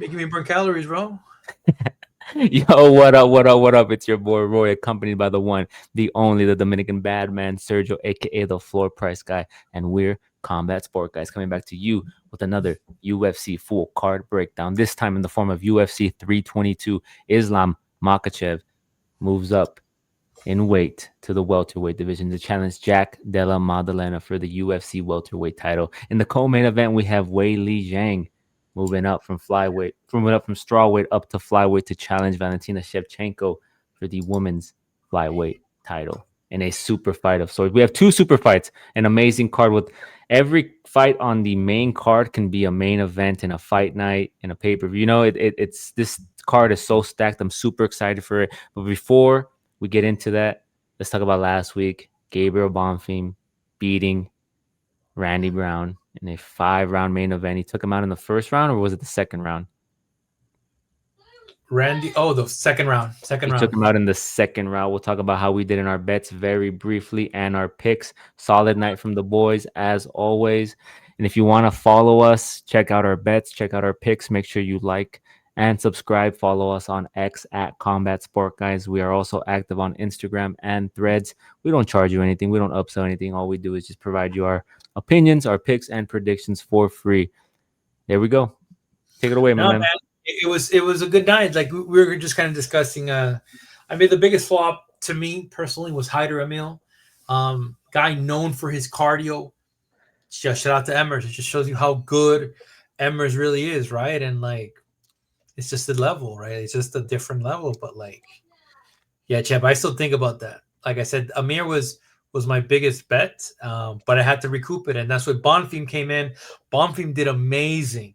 Making me burn calories, bro. Yo, what up? What up? What up? It's your boy Roy, accompanied by the one, the only, the Dominican bad man, Sergio, aka the floor price guy, and we're Combat Sport Guys, coming back to you with another UFC full card breakdown. This time in the form of UFC 322. Islam Makhachev moves up in weight to the welterweight division to challenge Jack Della Maddalena for the UFC welterweight title. In the co-main event, we have Wei Li Zhang moving up from strawweight up to flyweight to challenge Valentina Shevchenko for the women's flyweight title in a super fight of sorts. We have two super fights, an amazing card with every fight on the main card can be a main event in a fight night in a pay-per-view. It's this card is so stacked. I'm super excited for it. But before we get into that, let's talk about last week. Gabriel Bonfim beating Randy Brown in a 5-round main event. He took him out in the first round, or was it the second round? Randy. Oh, the second round. Second He took round. him out in the second round. We'll talk about how we did in our bets very briefly and our picks. Solid night from the boys, as always. And if you want to follow us, check out our bets, check out our picks. Make sure you like and subscribe. Follow us on X at Combat Sport Guys. We are also active on Instagram and Threads. We don't charge you anything. We don't upsell anything. All we do is just provide you our opinions, our picks, and predictions for free. There we go. Take it away, my No, man. man. It was a good night. Like we were just kind of discussing. I mean, the biggest flop to me personally was Hyder Emil. Guy known for his cardio. Just shout out to Emmers. It just shows you how good Emmers really is, right? And like, it's just the level, right? It's just a different level. But like, yeah, Chep, I still think about that. Like I said, Amir was my biggest bet, but I had to recoup it, and that's what Bonfim came in. Bonfim did amazing.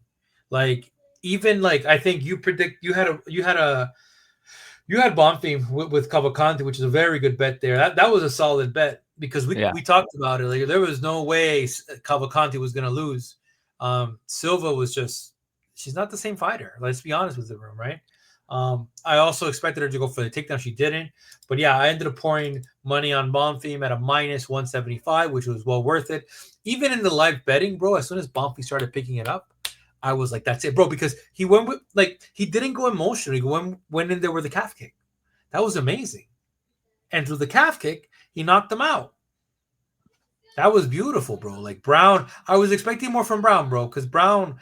Like even like I think you had Bonfim with Cavalcante, which is a very good bet there. That was a solid bet because we Yeah. we talked about it. Like there was no way Cavalcante was going to lose. Silva was just she's not the same fighter. Let's be honest with the room, right? I also expected her to go for the takedown. She didn't. But yeah, I ended up pouring money on Bonfim at a minus 175, which was well worth it. Even in the live betting, bro, as soon as Bonfim started picking it up, I was like, that's it, bro, because he went with like he didn't go emotional. He went in there with a calf kick. That was amazing. And through the calf kick, he knocked him out. That was beautiful, bro. Like Brown, I was expecting more from Brown, bro, because Brown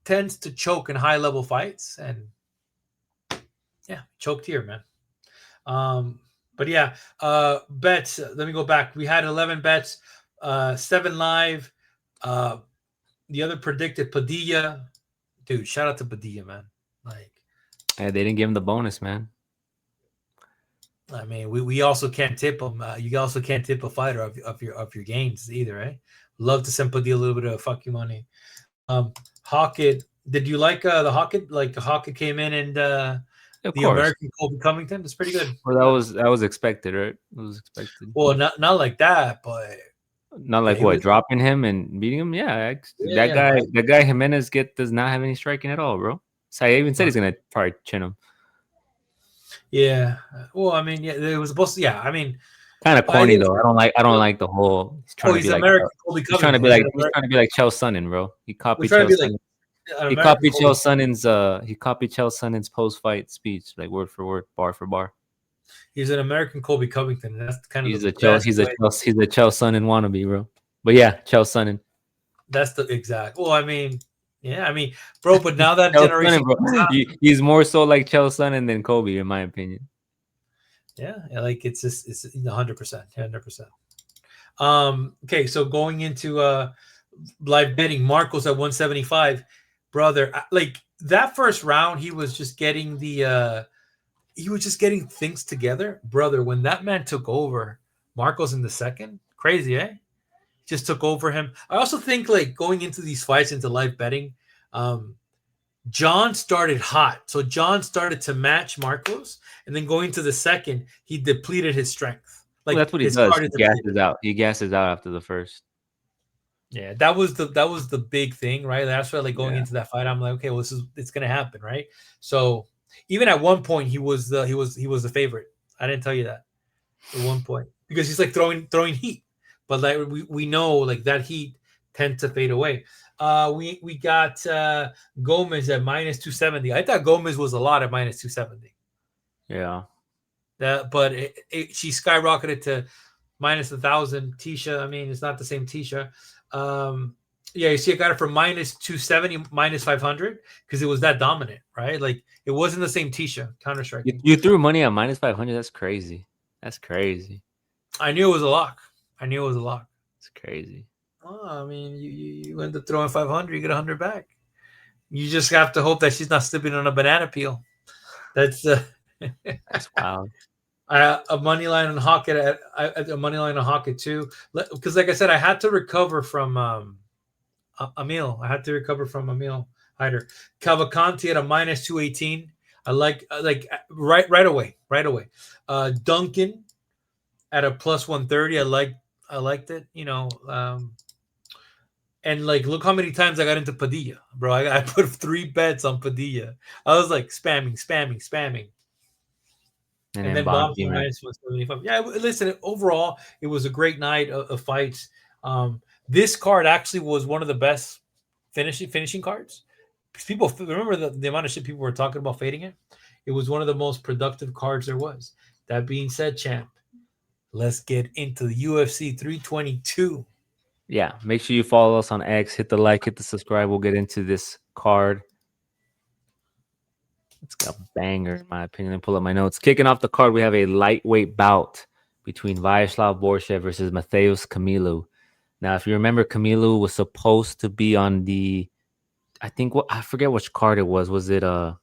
tends to choke in high level fights, and yeah, choked here, man. But yeah, bets. Let me go back. We had 11 bets, 7 live. Uh, the other predicted Padilla. Dude, shout out to Padilla, man. Like, They didn't give him the bonus, man. I mean, we also can't tip them. You also can't tip a fighter of your gains either, right? Love to send Padilla a little bit of fuck you money. Hawkett, did you like the Hawkett? Like Hawkett came in and Of the course. American Colby Covington. That's pretty good. Well, that was expected, right? It was expected. Well, not like that, but Not like he what, was. dropping him and beating him? Yeah, Yeah, yeah. Like, that guy Jimenez does not have any striking at all, bro. So I even said he's gonna probably chin him. yeah. Well, I mean, yeah, it was supposed to. Yeah, I mean, Kind of I corny think. though. I don't like the whole. Oh, he's American Colby Covington. He's trying to be like Chael Sonnen, bro. We're trying to be like an He American copied Colby. Chael Sonnen's post fight speech, like word for word, bar for bar. He's an American Colby Covington. And that's kind of He's the a best way. Chael Sonnen wannabe, bro. But yeah, Chael Sonnen. That's the exact. Well, I mean, yeah, I mean, bro. But now that Chael generation Sonnen, bro. comes out, He's more so like Chael Sonnen than Kobe, in my opinion. yeah, like it's 100%, 100%. Okay, so going into live betting, Marcos at 175, brother. Like that first round, he was just getting things together, brother. When that man took over, Marcos in the second, crazy, eh? Just took over him. I also think like going into these fights into live betting, um, John started hot, so John started to match Marcos, and then going to the second, he depleted his strength. Well, Like that's what he his does. card is He depleted. gasses out. He gasses out after the first. Yeah, that was the big thing, right? That's why like going Yeah. into that fight, I'm like, okay, well, it's gonna happen, right? So even at one point, he was the favorite. I didn't tell you that at one point because he's like throwing heat, but like we know like that heat tend to fade away. We got Gomez at minus 270. I thought Gomez was a lot at minus 270. Yeah. But she skyrocketed to minus 1,000. Tisha, I mean, it's not the same Tisha. Yeah, you see, I got it from minus 270, minus 500 because it was that dominant, right? Like it wasn't the same Tisha counter You, striking. you threw money on minus 500. That's crazy. That's crazy. I knew it was a lock. I knew it was a lock. It's crazy. Oh, I mean, you end up throwing 500, you get 100 back. You just have to hope that she's not slipping on a banana peel. That's That's wild. a money line on Hawkett at a money line on Hawkett too. Because like I said, I had to recover from Emil. I had to recover from Emil Hyder. Cavalcanti at a minus 218. I like right away, right away. Duncan at a plus 130. I liked it. And like, look how many times I got into Padilla, bro. I put 3 bets on Padilla. I was like spamming. And And then then bombs Bonk on man. minus 175. Yeah, listen, overall, it was a great night of fights. This card actually was one of the best finishing cards. People remember the amount of shit people were talking about fading it. It was one of the most productive cards there was. That being said, champ, let's get into the UFC 322. Yeah. Make sure you follow us on X. Hit the like, hit the subscribe. We'll get into this card. It's got a banger, in my opinion. And pull up my notes. Kicking off the card, we have a lightweight bout between Vyacheslav Borshev versus Mateusz Camilo. Now, if you remember, Camilo was supposed to be on the, I forget which card it was. Was it the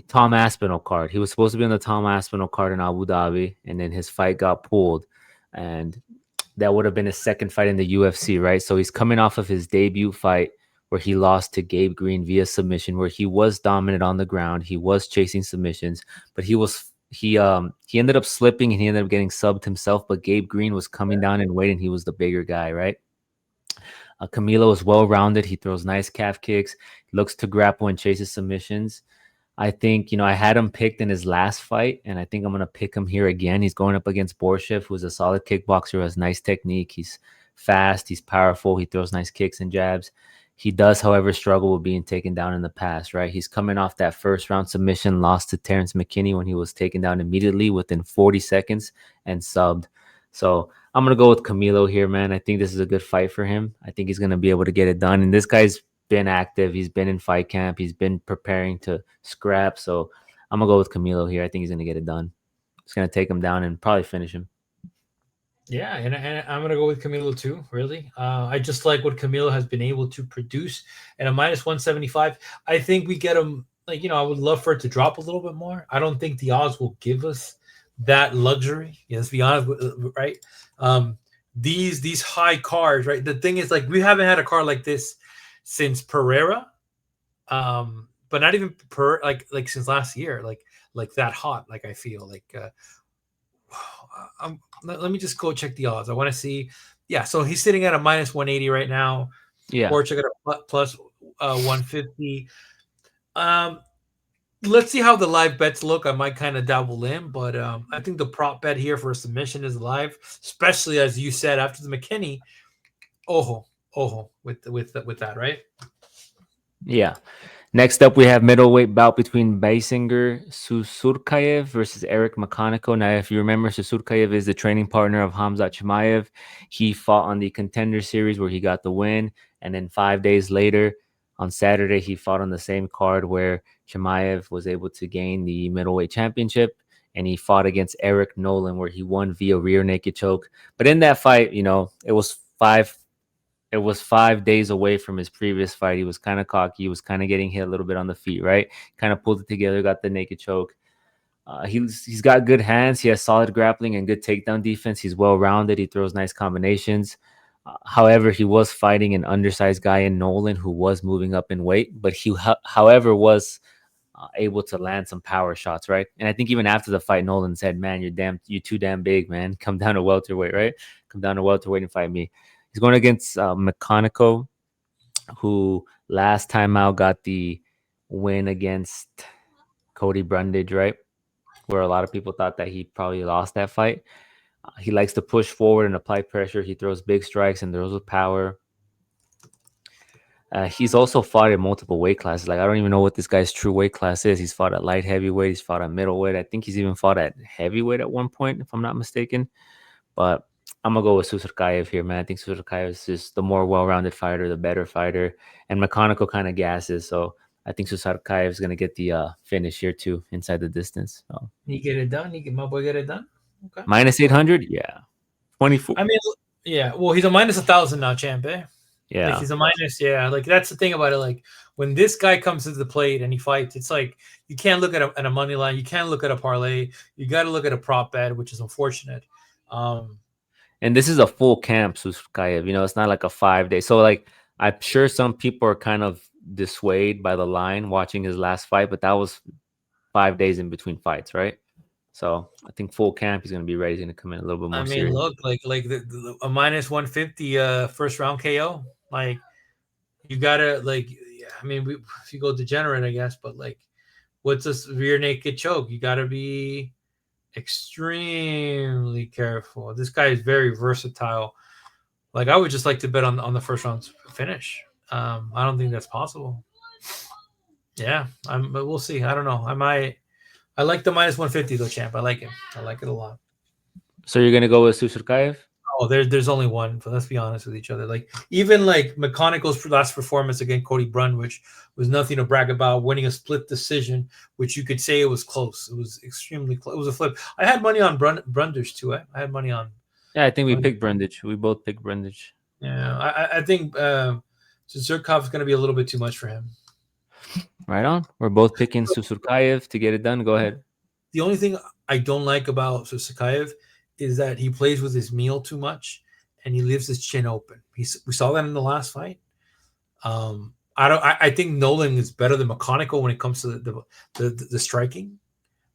Tom Aspinall card? He was supposed to be on the Tom Aspinall card in Abu Dhabi, and then his fight got pulled, and that would have been his second fight in the UFC, right? So he's coming off of his debut fight where he lost to Gabe Green via submission, where he was dominant on the ground. He was chasing submissions, but he ended up slipping and he ended up getting subbed himself. But Gabe Green was coming down in weight and he was the bigger guy, right? Camilo is well rounded. He throws nice calf kicks, looks to grapple and chases submissions. I think, I had him picked in his last fight, and I think I'm going to pick him here again. He's going up against Borshev, who's a solid kickboxer, who has nice technique. He's fast, he's powerful, he throws nice kicks and jabs. He does, however, struggle with being taken down in the past, right? He's coming off that first round submission loss to Terrence McKinney when he was taken down immediately within 40 seconds and subbed. So I'm going to go with Camilo here, man. I think this is a good fight for him. I think he's going to be able to get it done. And this guy's been active. He's been in fight camp. He's been preparing to scrap. So I'm going to go with Camilo here. I think he's going to get it done. He's going to take him down and probably finish him. Yeah, and I'm gonna go with Camilo too. Really, I just like what Camilo has been able to produce at a minus 175. I think we get him. Like, I would love for it to drop a little bit more. I don't think the odds will give us that luxury. Let's be honest, right? These high cards, right? The thing is, like, we haven't had a card like this since Pereira, but not even like since last year. Like that hot. Like I feel like. Let me just go check the odds. I want to see. Yeah, so he's sitting at a minus 180 right now. Yeah. Borchak at a plus 150. Let's see how the live bets look. I might kind of dabble in, but I think the prop bet here for a submission is live, especially as you said after the McKinney. Ojo, with that, right? Yeah. Next up, we have middleweight bout between Basinger Susurkayev versus Eric Makhachev. Now, if you remember, Susurkayev is the training partner of Hamzat Chimaev. He fought on the Contender Series where he got the win. And then 5 days later, on Saturday, he fought on the same card where Chimaev was able to gain the middleweight championship. And he fought against Eric Nolan where he won via rear naked choke. But in that fight, it was 5 days away from his previous fight. He was kind of cocky. He was kind of getting hit a little bit on the feet, right? Kind of pulled it together, got the naked choke. He's got good hands. He has solid grappling and good takedown defense. He's well-rounded. He throws nice combinations. However, he was fighting an undersized guy in Nolan who was moving up in weight, but he, however, was able to land some power shots, right? And I think even after the fight, Nolan said, "Man, you're too damn big, man. Come down to welterweight, right? Come down to welterweight and fight me." He's going against Makhachev, who last time out got the win against Cody Brundage, right? Where a lot of people thought that he probably lost that fight. He likes to push forward and apply pressure. He throws big strikes and throws with power. He's also fought in multiple weight classes. Like I don't even know what this guy's true weight class is. He's fought at light heavyweight. He's fought at middleweight. I think he's even fought at heavyweight at one point, if I'm not mistaken. But I'm gonna go with Susurkayev here, man. I think Susurkayev is just the more well-rounded fighter, the better fighter, and McConical kind of gasses. So I think Susurkayev is gonna get the finish here too, inside the distance. So. He get it done. My boy get it done. Okay. Minus 800, yeah, 24. I mean, yeah. Well, he's a minus 1,000 now, champ. Eh? Yeah, like he's a minus. Yeah, like that's the thing about it. Like when this guy comes to the plate and he fights, it's like you can't look at a money line. You can't look at a parlay. You got to look at a prop bet, which is unfortunate. And this is a full camp, Susurkayev. It's not like a 5-day. So like I'm sure some people are kind of dissuaded by the line watching his last fight, but that was 5 days in between fights, right? So I think full camp he's going to be ready. He's going to come in a little bit more. I mean, serious. look, like a minus 150 first round KO. Like you gotta like. I mean, if you go degenerate, I guess, but like, what's a rear naked choke? You gotta be extremely careful. This guy is very versatile. Like I would just like to bet on the first round finish. I don't think that's possible. Yeah, but we'll see. I don't know. I like the minus 150 though, champ. I like it. I like it a lot. So you're gonna go with Susurkayev? Oh, there's only one. But let's be honest with each other. Like even like McConical's last performance against Cody Brun, which was nothing to brag about, winning a split decision, which you could say it was close. It was extremely close. It was a flip. I had money on Brundage too. I had money on. Yeah, I think we picked Brundage. We both picked Brundage. Yeah, I think Zurkov's going to be a little bit too much for him. Right on. We're both picking Susurkayev to get it done. Go ahead. The only thing I don't like about Susurkayev is that he plays with his meal too much and he leaves his chin open. We saw that in the last fight. I think Nolan is better than McConical when it comes to the striking.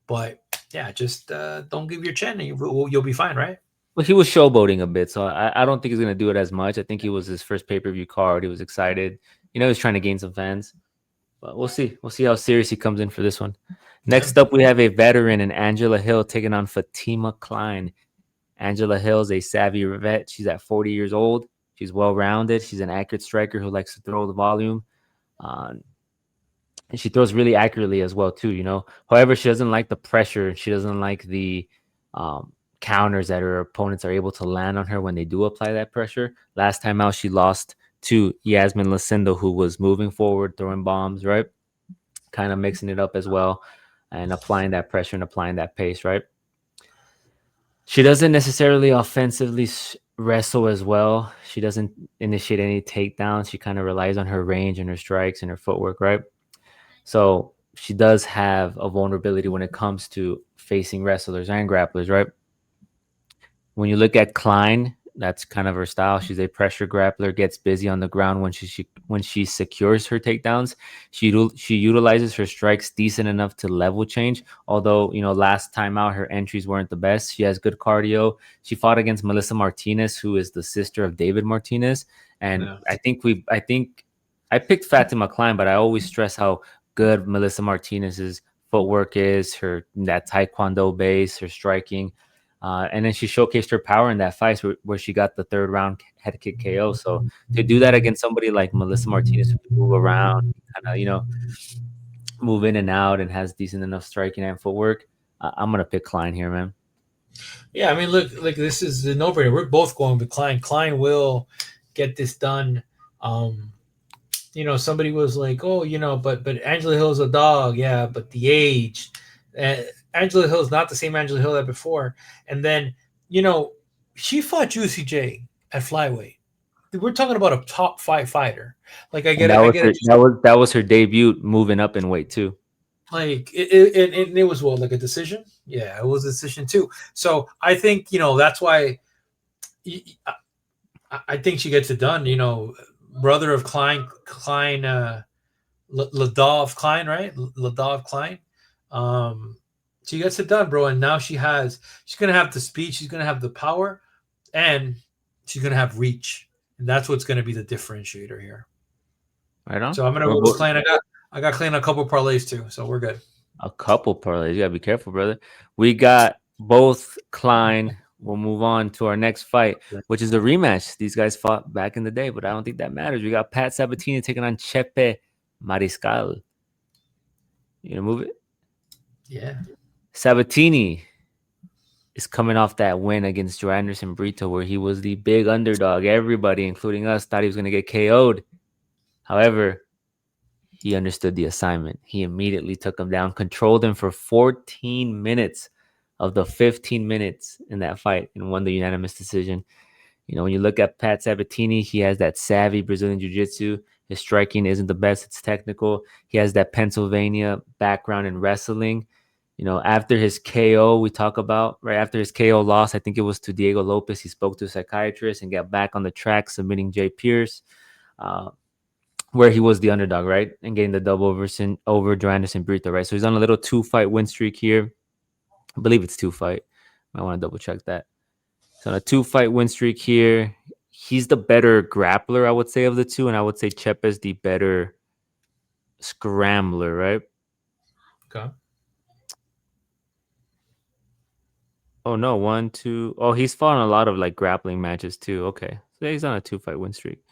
But yeah, just don't give your chin and you'll be fine, right? Well, he was showboating a bit, so I don't think he's going to do it as much. I think he was his first pay-per-view card. He was excited. He was trying to gain some fans. But we'll see. We'll see how serious he comes in for this one. Next up, we have a veteran in Angela Hill taking on Fatima Klein. Angela Hill is a savvy vet. She's at 40 years old. She's well-rounded. She's an accurate striker who likes to throw the volume. And she throws really accurately as well, too, However, she doesn't like the pressure. She doesn't like the counters that her opponents are able to land on her when they do apply that pressure. Last time out, she lost to Yasmin Lucindo, who was moving forward, throwing bombs, right? Kind of mixing it up as well and applying that pressure and applying that pace, right? She doesn't necessarily offensively wrestle as well. She doesn't initiate any takedowns. She kind of relies on her range and her strikes and her footwork, right? So she does have a vulnerability when it comes to facing wrestlers and grapplers, right? When you look at Klein, that's kind of her style. She's a pressure grappler, gets busy on the ground when she secures her takedowns. She utilizes her strikes decent enough to level change. Although, last time out, her entries weren't the best. She has good cardio. She fought against Melissa Martinez, who is the sister of David Martinez. And yeah. I picked Fatima Klein, but I always stress how good Melissa Martinez's footwork is, that Taekwondo base, her striking. And then she showcased her power in that fight where she got the third round head kick KO. So to do that against somebody like Melissa Martinez who can move around, kind of, move in and out and has decent enough striking and footwork, I'm going to pick Klein here, man. Yeah, I mean, look, this is a no-brainer. We're both going with Klein. Klein will get this done. Somebody was like, oh, but Angela Hill's a dog. Yeah, but the age. Angela Hill is not the same Angela Hill that before. And then, she fought Juicy J at flyweight. We're talking about a top 5 fighter. Like I get it. That was her debut moving up in weight too. Like it was like a decision. Yeah, it was a decision too. So I think that's why I think she gets it done. Brother of Klein, Ladov Klein, right? Ladov Klein. She gets it done, bro. And now she's going to have the speed. She's going to have the power and she's going to have reach. And that's what's going to be the differentiator here. Right on. So I'm going to go with Klein. I got Klein a couple parlays too. So we're good. A couple parlays. You got to be careful, brother. We got both Klein we'll move on to our next fight, which is a rematch. These guys fought back in the day, but I don't think that matters. We got Pat Sabatini taking on Chepe Mariscal. You gonna move it? Yeah. Sabatini is coming off that win against Joe Anderson Brito, where he was the big underdog. Everybody, including us, thought he was gonna get KO'd. However, he understood the assignment. He immediately took him down, controlled him for 14 minutes of the 15 minutes in that fight, and won the unanimous decision. You know, when you look at Pat Sabatini, he has that savvy Brazilian Jiu-Jitsu. His striking isn't the best. It's technical. He has that Pennsylvania background in wrestling. You know, after his KO, we talk about, right after his KO loss, I think it was to Diego Lopez, he spoke to a psychiatrist and got back on the track, submitting Jay Pierce, where he was the underdog, right? And getting the double over Joe Anderson Brito, right? So he's on a little 2-fight win streak here. I believe it's 2-fight. I want to double check that. So on a 2-fight win streak here. He's the better grappler, I would say, of the two, and I would say Chepe's the better scrambler, right? Okay. Oh no, 1, 2. Oh, he's fought on a lot of like grappling matches too. Okay, so he's on a 2-fight win streak.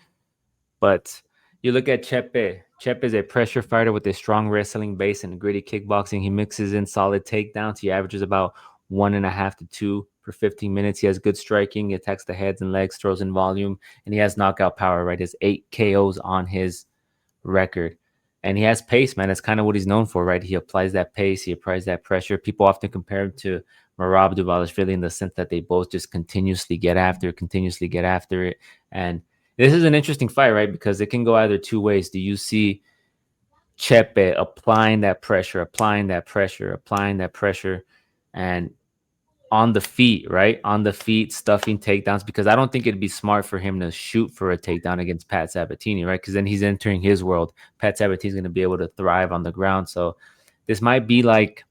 But you look at Chepe. Chepe is a pressure fighter with a strong wrestling base and gritty kickboxing. He mixes in solid takedowns. He averages about 1.5 to 2 per 15 minutes. He has good striking. He attacks the heads and legs, throws in volume, and he has knockout power, right? He has 8 KOs on his record. And he has pace, man. That's kind of what he's known for, right? He applies that pace. He applies that pressure. People often compare him to Merab Dvalishvili in the sense that they both just continuously get after it. And this is an interesting fight, right? Because it can go either two ways. Do you see Chepe applying that pressure, and on the feet, right? On the feet, stuffing takedowns? Because I don't think it'd be smart for him to shoot for a takedown against Pat Sabatini, right? Because then he's entering his world. Pat Sabatini's going to be able to thrive on the ground. So this might be like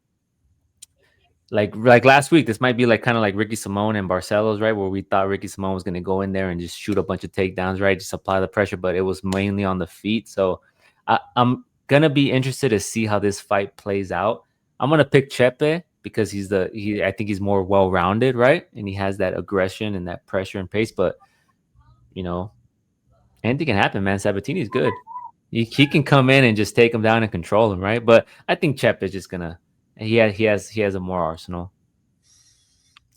last week, this might be like kind of like Ricky Simone and Barcelos, right? Where we thought Ricky Simone was going to go in there and just shoot a bunch of takedowns, right? Just apply the pressure, but it was mainly on the feet. So I'm going to be interested to see how this fight plays out. I'm going to pick Chepe because I think he's more well-rounded, right? And he has that aggression and that pressure and pace, but you know, anything can happen, man. Sabatini's good. He can come in and just take him down and control him, right? But I think Chepe is just going to he has a more arsenal.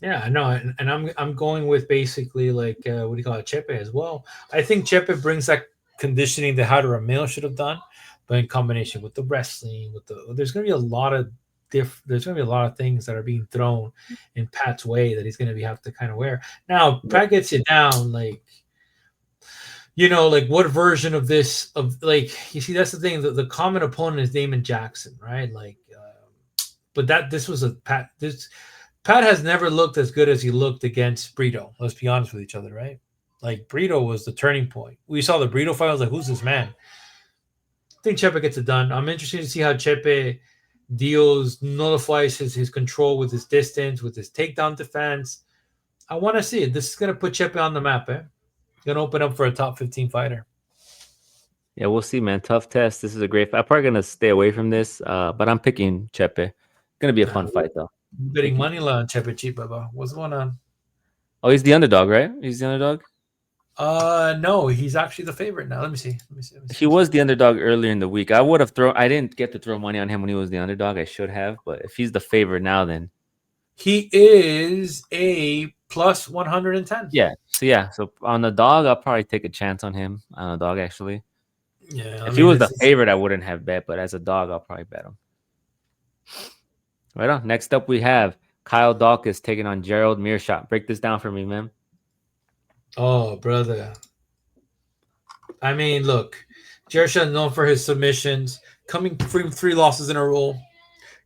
Yeah, no, and I'm going with basically like what do you call it, Chepe as well. I think Chepe brings that conditioning that Jairo Ramil should have done, but in combination with the wrestling, there's going to be a lot of there's going to be a lot of things that are being thrown in Pat's way that he's going to have to kind of wear. Now, Pat gets you down, like like what version of this of like you see that's the thing. The common opponent is Damon Jackson, right? Like, but this was a Pat. Pat has never looked as good as he looked against Brito. Let's be honest with each other, right? Like Brito was the turning point. We saw the Brito fight. I was like, who's this man? I think Chepe gets it done. I'm interested to see how Chepe nullifies his control with his distance, with his takedown defense. I want to see it. This is going to put Chepe on the map, eh? Going to open up for a top 15 fighter. Yeah, we'll see, man. Tough test. This is a great fight. I'm probably going to stay away from this, but I'm picking Chepe. Going to be a fun fight, though. Betting money line on Chepe cheap, Baba. What's going on? Oh, he's the underdog, right? He's the underdog? No, he's actually the favorite now. Let me see. He was the underdog earlier in the week. I didn't get to throw money on him when he was the underdog. I should have, but if he's the favorite now, then he is a plus 110. Yeah. So on the dog, I'll probably take a chance on him. On the dog, actually. Yeah. If he was the favorite, I wouldn't have bet, but as a dog, I'll probably bet him. Right on. Next up, we have Kyle Dawkins taking on Gerald Mearshot. Break this down for me, man. Oh, brother. I mean, look, Mearshot known for his submissions, coming from 3 losses in a row.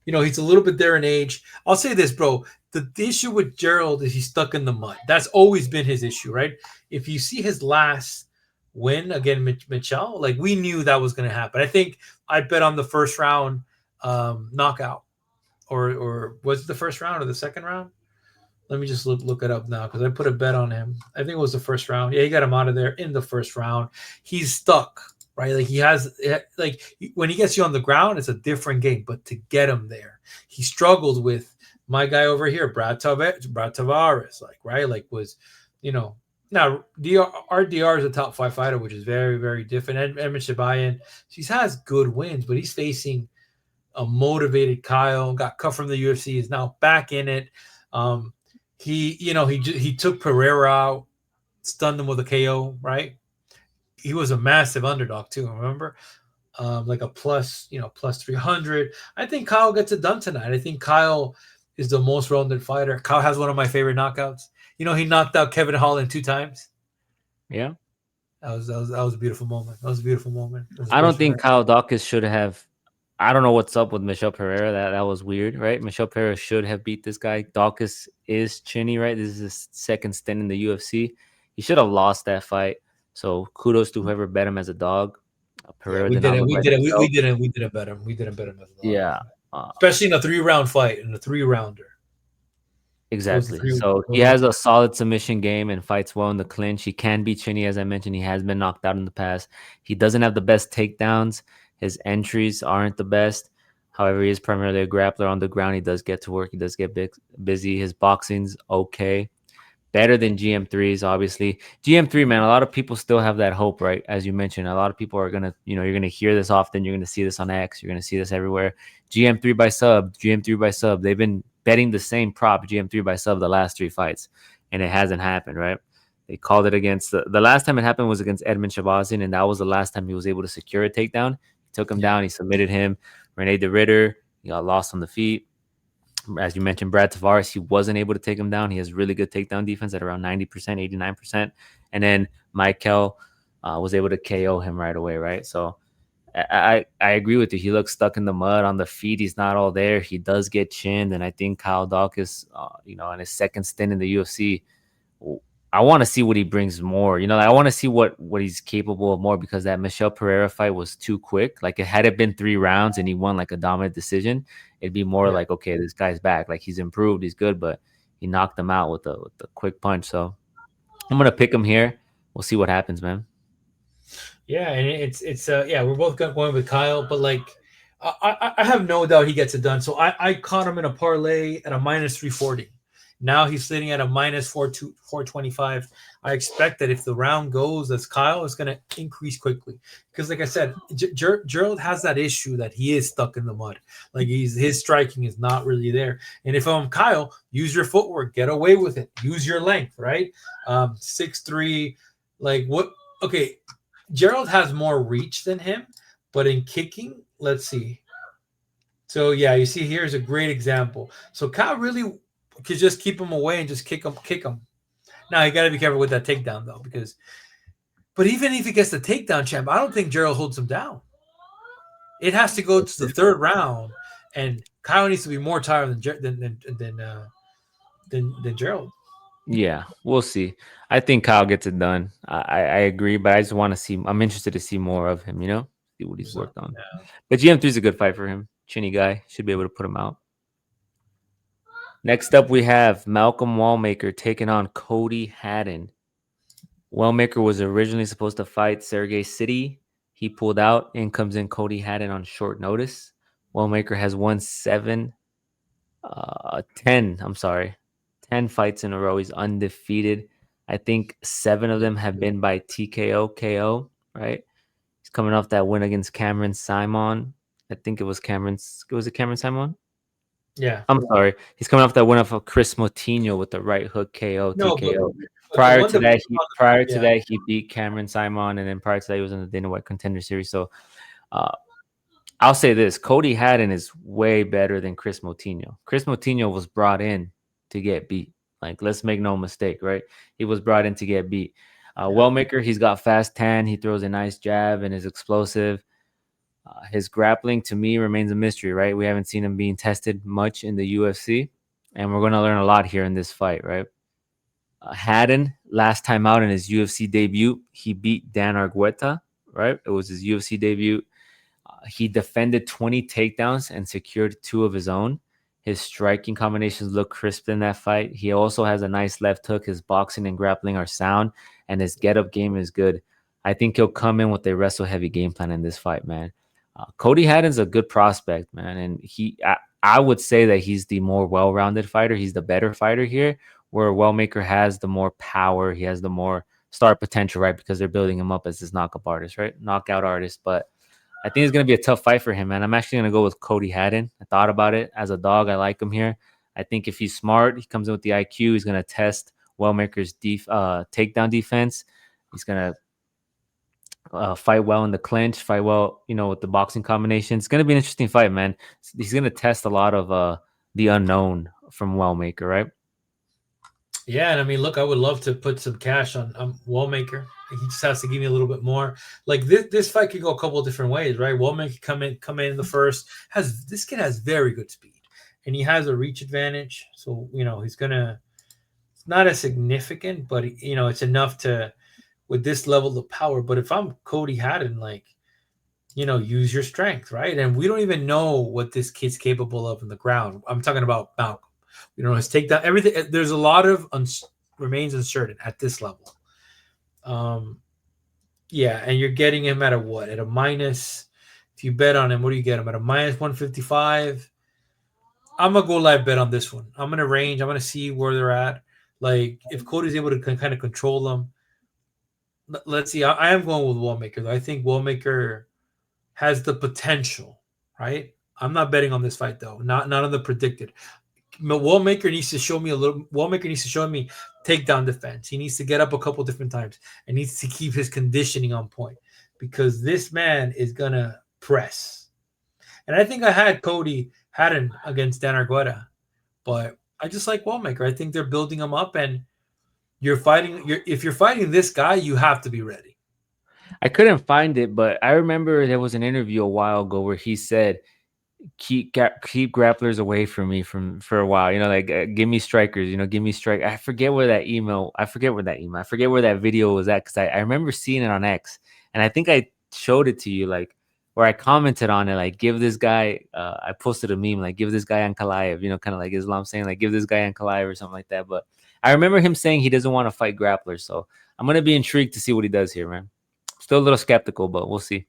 He's a little bit there in age. I'll say this, bro. The issue with Gerald is he's stuck in the mud. That's always been his issue, right? If you see his last win against Mitchell, like we knew that was going to happen. I think I bet on the first round knockout. Or was it the first round or the second round? Let me just look it up now because I put a bet on him. I think it was the first round. Yeah, he got him out of there in the first round. He's stuck, right? Like when he gets you on the ground, it's a different game. But to get him there, he struggled with my guy over here, Brad Tavares, like right, like was, you know, now RDR is a top five fighter, which is very very different. Edmund Shabayan, he has good wins, but he's facing a motivated Kyle. Got cut from the UFC, is now back in it. Um, he took Pereira out, stunned him with a KO. Right, he was a massive underdog too. Remember, like a plus, plus 300. I think Kyle gets it done tonight. I think Kyle is the most rounded fighter. Kyle has one of my favorite knockouts. He knocked out Kevin Holland 2 times. Yeah. That was a beautiful moment. That was a beautiful moment. It was I don't special, think man. Kyle Dawkins should have. I don't know what's up with Michelle Pereira. That was weird, right? Michelle Pereira should have beat this guy. Dawkins is chinny, right? This is his second stint in the UFC. He should have lost that fight. So kudos to whoever bet him as a dog. Yeah, Pereira we did not didn't. look We like didn't. We himself. didn't. We didn't bet him. We didn't bet him as a dog, Yeah, uh, especially in a 3 round fight. In a 3 rounder, it was the exactly. three. It So he was has a solid submission game and fights well in the clinch. He can be chinny, as I mentioned. He has been knocked out in the past. He doesn't have the best takedowns. His entries aren't the best. However, he is primarily a grappler on the ground. He does get to work. He does get busy. His boxing's okay. Better than GM3s, obviously. GM3, man, a lot of people still have that hope, right? As you mentioned, a lot of people are going to, you're going to hear this often. You're going to see this on X. You're going to see this everywhere. GM3 by sub, GM3 by sub. They've been betting the same prop, GM3 by sub, the last 3 fights, and it hasn't happened, right? They called it against the last time it happened was against Edmund Shabazian, and that was the last time he was able to secure a takedown. He took him yeah, down. He submitted him. Rene de Ritter, he got lost on the feet. As you mentioned, Brad Tavares, he wasn't able to take him down. He has really good takedown defense at around 90%, 89%. And then Michael was able to KO him right away, right? So I agree with you. He looks stuck in the mud on the feet. He's not all there. He does get chinned. And I think Kyle Dawkins, in his second stint in the UFC, I want to see what he brings more. I want to see what he's capable of more because that Michelle Pereira fight was too quick. Like had it been 3 rounds and he won like a dominant decision, it'd be more yeah, like, okay, this guy's back. Like he's improved, he's good, but he knocked him out with a quick punch. So I'm gonna pick him here. We'll see what happens, man. yeah. And it's yeah. We're both going with Kyle, but like I have no doubt he gets it done. So I caught him in a parlay at a minus 340. Now he's sitting at a minus 425. I expect that if the round goes as Kyle, it's going to increase quickly because, like I said, Gerald has that issue that he is stuck in the mud. Like his striking is not really there. And if I'm Kyle, use your footwork, get away with it, use your length, right? 6'3", like what? Okay, Gerald has more reach than him, but in kicking, let's see. So yeah, you see here's a great example. So Kyle really could just keep him away and just kick him. Now you got to be careful with that takedown though, because. But even if he gets the takedown, champ, I don't think Gerald holds him down. It has to go to the third round, and Kyle needs to be more tired than Gerald. Yeah, we'll see. I think Kyle gets it done. I agree, but I just want to see. I'm interested to see more of him. See what he's So worked on. yeah, But GM3 is a good fight for him. Chinny guy should be able to put him out. Next up, we have Malcolm Wallmaker taking on Cody Haddon. Wellmaker was originally supposed to fight Sergey City. He pulled out. In comes in Cody Haddon on short notice. Wellmaker has won 10. I'm sorry, 10 fights in a row. He's undefeated. I think 7 of them have been by TKO, KO. Right? He's coming off that win against Cameron Simon. I think it was Cameron's. Was it Cameron Simon? yeah. I'm sorry. He's coming off that win off of Chris Moutinho with the right hook KO, No, TKO. but the one that Prior to yeah, that, he beat Cameron Simon, and then prior to that, he was in the Dana White Contender Series. So, uh, I'll say this: Cody Haddon is way better than Chris Moutinho. Chris Moutinho was brought in to get beat. Like, let's make no mistake, right? He was brought in to get beat. yeah, Wellmaker, he's got fast 10. He throws a nice jab and is explosive. His grappling to me remains a mystery, right? We haven't seen him being tested much in the UFC, and we're going to learn a lot here in this fight, right? Haddon, last time out in his UFC debut, he beat Dan Argueta, right? It was his UFC debut. He defended 20 takedowns and secured 2 of his own. His striking combinations look crisp in that fight. He also has a nice left hook. His boxing and grappling are sound, and his get-up game is good. I think he'll come in with a wrestle-heavy game plan in this fight, man. Cody Haddon's a good prospect, man, and I would say that he's the more well-rounded fighter. He's the better fighter here, where Wellmaker has the more power. He has the more star potential, right? Because they're building him up as this knockout artist. But I think it's going to be a tough fight for him, man. I'm actually going to go with Cody Haddon. I thought about it. As a dog, I like him here. I think if he's smart, he comes in with the IQ. He's going to test Wellmaker's takedown defense. He's going to fight well in the clinch, fight well, with the boxing combination. It's going to be an interesting fight, man. He's going to test a lot of the unknown from Wellmaker, right? Yeah, and I mean, look, I would love to put some cash on Wallmaker. He just has to give me a little bit more. Like this fight could go a couple of different ways, right? Wallmaker come in the first. This kid has very good speed, and he has a reach advantage. So he's gonna. It's not as significant, but it's enough to with this level of power. But if I'm Cody Haddon, like use your strength, right? And we don't even know what this kid's capable of in the ground. I'm talking about Malcolm. His takedown, everything. There's a lot of remains uncertain at this level. Yeah, and you're getting him at a what? At a minus. If you bet on him, what do you get him at a minus 155? I'm gonna go live bet on this one. I'm gonna range. I'm gonna see where they're at. Like if Cody's able to kind of control them. Let's see. I am going with Wallmaker. Though. I think Wallmaker has the potential. Right. I'm not betting on this fight though. Not on the predicted. Wallmaker needs to show me Wallmaker needs to show me takedown defense. He needs to get up a couple different times and needs to keep his conditioning on point because this man is gonna press. And I think I had Cody Haddon against Dan Argueta, but I just like Wallmaker. I think they're building him up, and if you're fighting this guy, you have to be ready. I couldn't find it, but I remember there was an interview a while ago where he said keep grapplers away from me for a while, like give me strikers, give me strike. I forget where that video was at, because I remember seeing it on X, and I think I showed it to you, like, or I commented on it, like, give this guy I posted a meme, like, give this guy Ankalaev, kind of like Islam saying, like, give this guy Ankalaev or something like that. But I remember him saying he doesn't want to fight grapplers, so I'm gonna be intrigued to see what he does here, man. Still a little skeptical, but we'll see.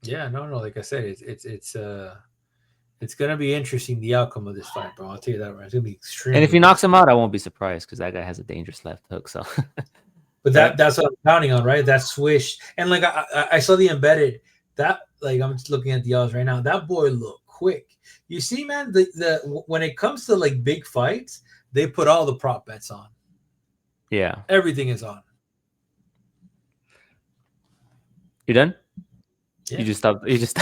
Yeah, no, like I said, it's gonna be interesting the outcome of this fight, bro. I'll tell you that right. It's gonna be extremely. And if he knocks him out, I won't be surprised, because that guy has a dangerous left hook. So, but that's what I'm counting on, right? That swish, and like I saw the embedded. That, like, I'm just looking at the odds right now. That boy looked quick. You see, man, the when it comes to like big fights, they put all the prop bets on. Yeah, everything is on. You done? Yeah. You just stopped. You just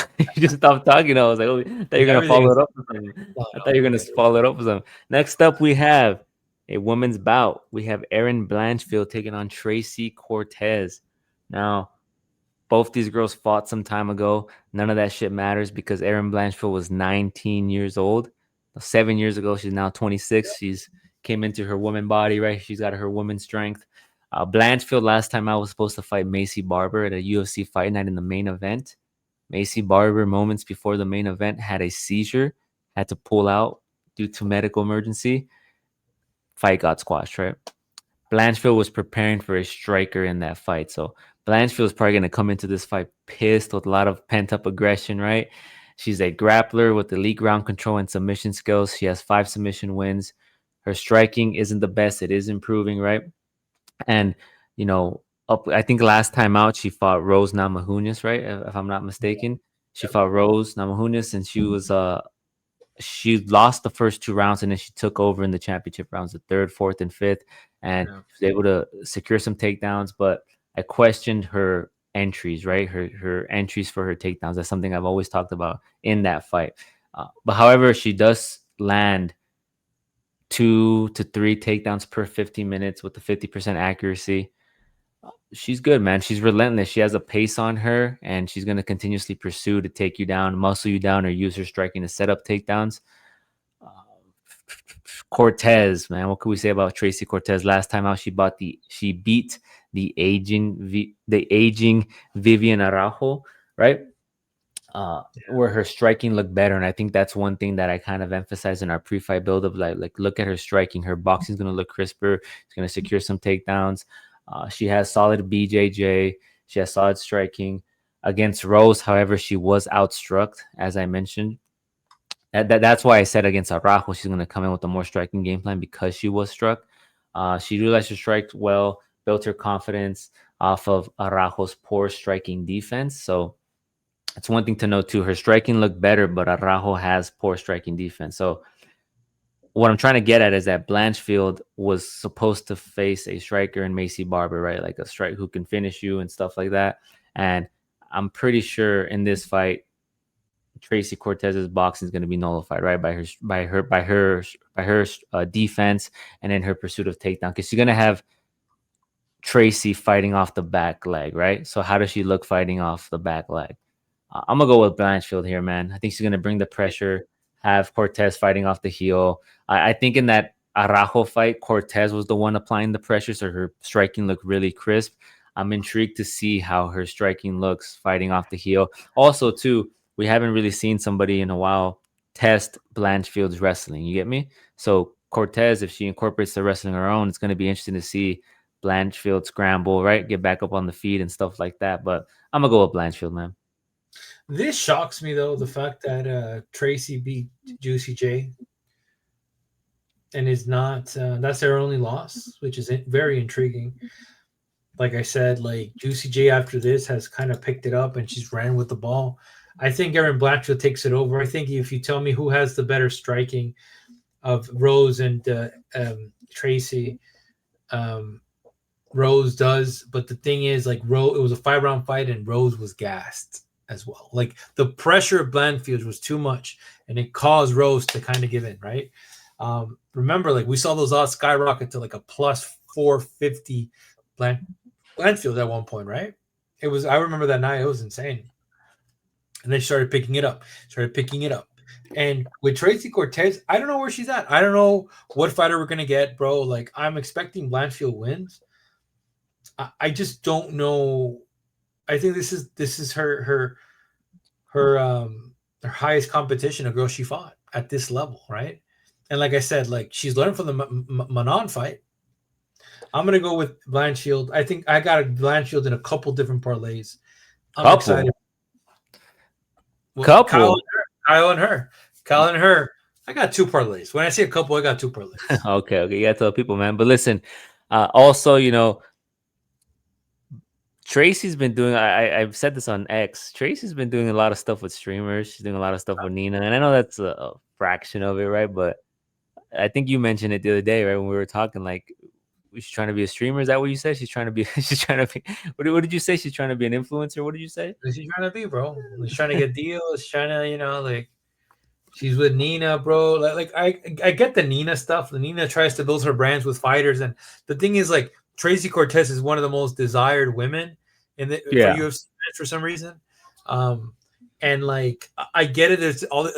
stopped talking. I was like, oh, I thought you were gonna follow it up with something. I thought you were gonna follow it up with something. Next up, we have a women's bout. We have Erin Blanchfield taking on Tracy Cortez. Now, both these girls fought some time ago. None of that shit matters, because Erin Blanchfield was 19 years old. 7 years ago, she's now 26. She's came into her woman body, right? She's got her woman strength. Blanchfield, last time out, was supposed to fight Macy Barber at a UFC fight night in the main event. Macy Barber, moments before the main event, had a seizure, had to pull out due to medical emergency. Fight got squashed, right? Blanchfield was preparing for a striker in that fight. So Blanchfield is probably going to come into this fight pissed with a lot of pent-up aggression, right? She's a grappler with elite ground control and submission skills. She has 5 submission wins. Her striking isn't the best. It is improving, right? And, I think last time out, she fought Rose Namajunas, right? If I'm not mistaken. She fought Rose Namajunas, and she lost the first 2 rounds, and then she took over in the championship rounds, the 3rd, 4th, and 5th, and she was able to secure some takedowns. But I questioned her entries, right? Her entries for her takedowns. That's something I've always talked about in that fight. But however, she does land 2 to 3 takedowns per 15 minutes with the 50% accuracy. She's good, man. She's relentless. She has a pace on her, and she's going to continuously pursue to take you down, muscle you down, or use her striking to set up takedowns. Cortez, man, what could we say about Tracy Cortez? Last time out, she beat the aging Vivian Araujo, right? Where her striking looked better, and I think that's one thing that I kind of emphasize in our pre-fight build-up. Like look at her striking. Her boxing is going to look crisper. She's going to secure some takedowns. She has solid BJJ. She has solid striking. Against Rose, however, she was outstruck, as I mentioned. That's why I said against Araujo, she's going to come in with a more striking game plan because she was struck. She realized she striked well, built her confidence off of Araujo's poor striking defense. So it's one thing to know too. Her striking looked better, but Araujo has poor striking defense. So what I'm trying to get at is that Blanchfield was supposed to face a striker in Macy Barber, right? Like a strike who can finish you and stuff like that. And I'm pretty sure in this fight, Tracy Cortez's boxing is going to be nullified, right? By her defense and in her pursuit of takedown, because she's going to have Tracy fighting off the back leg, right? So how does she look fighting off the back leg? I'm gonna go with Blanchfield here, man. I think she's gonna bring the pressure, have Cortez fighting off the heel. I think in that Araujo fight, Cortez was the one applying the pressure, so her striking looked really crisp. I'm intrigued to see how her striking looks fighting off the heel. Also, too, we haven't really seen somebody in a while test Blanchfield's wrestling. You get me? So Cortez, if she incorporates the wrestling of her own, it's gonna be interesting to see Blanchfield scramble, right? Get back up on the feet and stuff like that. But I'm gonna go with Blanchfield, man. This shocks me though, the fact that Tracy beat Juicy J and is not that's their only loss, which is very intriguing. Like I said, like Juicy J after this has kind of picked it up and she's ran with the ball. I think Erin Blanchfield takes it over. I think if you tell me who has the better striking of Rose and Tracy, Rose does. But the thing is, like Rose, it was a 5-round fight and Rose was gassed as well. Like the pressure of Blanchfield was too much, and it caused Rose to kind of give in. Right? Remember, like we saw those odds skyrocket to like a plus 450 Blanchfield at one point. Right? It was. I remember that night. It was insane. And then started picking it up. And with Tracy Cortez, I don't know where she's at. I don't know what fighter we're gonna get, bro. Like I'm expecting Blanchfield wins. I just don't know. I think this is her highest competition, a girl she fought at this level, right? And like I said, like she's learned from the Manon fight. I'm gonna go with Blanchfield. I think I got a Blanchfield in a couple different parlays. I'm excited. Well, Couple. Kyle and her. I got 2 parlays. When I say a couple, I got 2 parlays. Okay. You gotta tell people, man. But listen, also, Tracy's been doing. I've said this on X. Tracy's been doing a lot of stuff with streamers. She's doing a lot of stuff with Nina, and I know that's a fraction of it, right? But I think you mentioned it the other day, right, when we were talking. Like, she's trying to be a streamer. Is that what you said? She's trying to be. She's trying to be. What did you say? She's trying to be an influencer. What did you say? What's she trying to be, bro? She's trying to get deals. She's trying to, like. She's with Nina, bro. Like I get the Nina stuff. The Nina tries to build her brands with fighters, and the thing is, like Tracy Cortez is one of the most desired women in the for UFC for some reason. And like I get it. It's all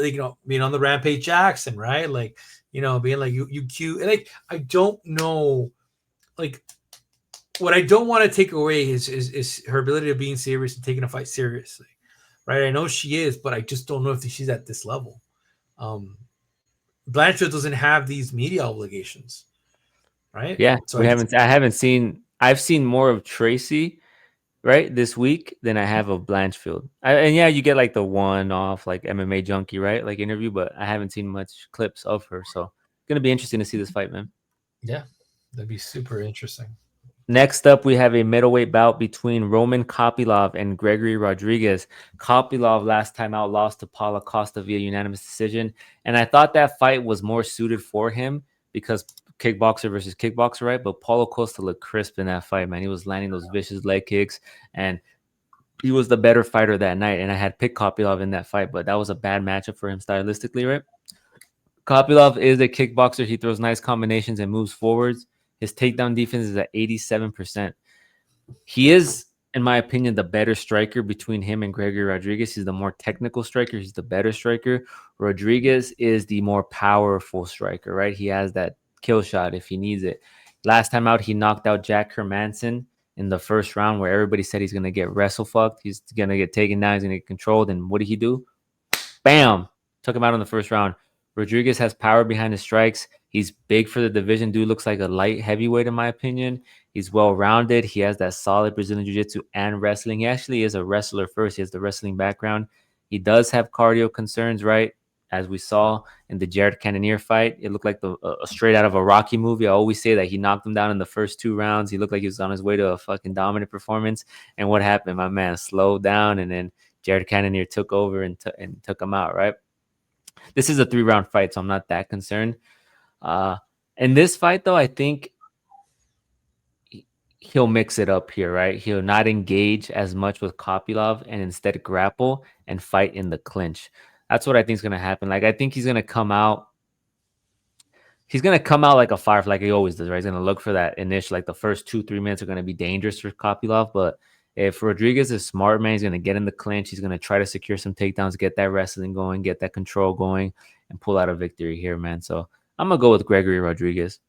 being on the Rampage Jackson, right? Like being like you cute. And like I don't know, like what I don't want to take away is her ability of being serious and taking a fight seriously, right? I know she is, but I just don't know if she's at this level. Blanchard doesn't have these media obligations, right? Yeah, So I've seen more of Tracy, right, this week than I have of Blanchfield. And yeah, you get like the one-off like MMA junkie, right, like interview, but I haven't seen much clips of her. So it's gonna be interesting to see this fight, man. Yeah, that'd be super interesting. Next up, we have a middleweight bout between Roman Kopylov and Gregory Rodriguez. Kopylov last time out lost to Paulo Costa via unanimous decision, and I thought that fight was more suited for him because kickboxer versus kickboxer, right? But Paulo Costa looked crisp in that fight, man. He was landing those vicious leg kicks, and he was the better fighter that night. And I had picked Kopylov in that fight, but that was a bad matchup for him stylistically, right? Kopylov is a kickboxer. He throws nice combinations and moves forwards. His takedown defense is at 87%. He is, in my opinion, the better striker between him and Gregory Rodriguez. He's the more technical striker. He's the better striker. Rodriguez is the more powerful striker, right? He has that kill shot if he needs it. Last time out, he knocked out Jack Hermanson in the first round where everybody said he's going to get wrestle fucked. He's going to get taken down. He's going to get controlled. And what did he do? Bam! Took him out in the first round. Rodriguez has power behind his strikes. He's big for the division. Dude looks like a light heavyweight, in my opinion. He's well-rounded. He has that solid Brazilian jiu-jitsu and wrestling. He actually is a wrestler first. He has the wrestling background. He does have cardio concerns, right? as we saw in the Jared Cannonier fight. It looked like straight out of a Rocky movie. I always say that he knocked him down in the first 2 rounds. He looked like he was on his way to a fucking dominant performance. And what happened? My man slowed down, and then Jared Cannonier took over and took him out, right? This is a 3-round fight, so I'm not that concerned. In this fight, though, I think he'll mix it up here, right? He'll not engage as much with Kopylov and instead grapple and fight in the clinch. That's what I think is going to happen. Like, I think he's going to come out. He's going to come out like a fire, like he always does, right? He's going to look for that initial, like the first 2-3 minutes are going to be dangerous for Kopylov. But if Rodriguez is smart, man, he's going to get in the clinch. He's going to try to secure some takedowns, get that wrestling going, get that control going, and pull out a victory here, man. So I'm going to go with Gregory Rodriguez.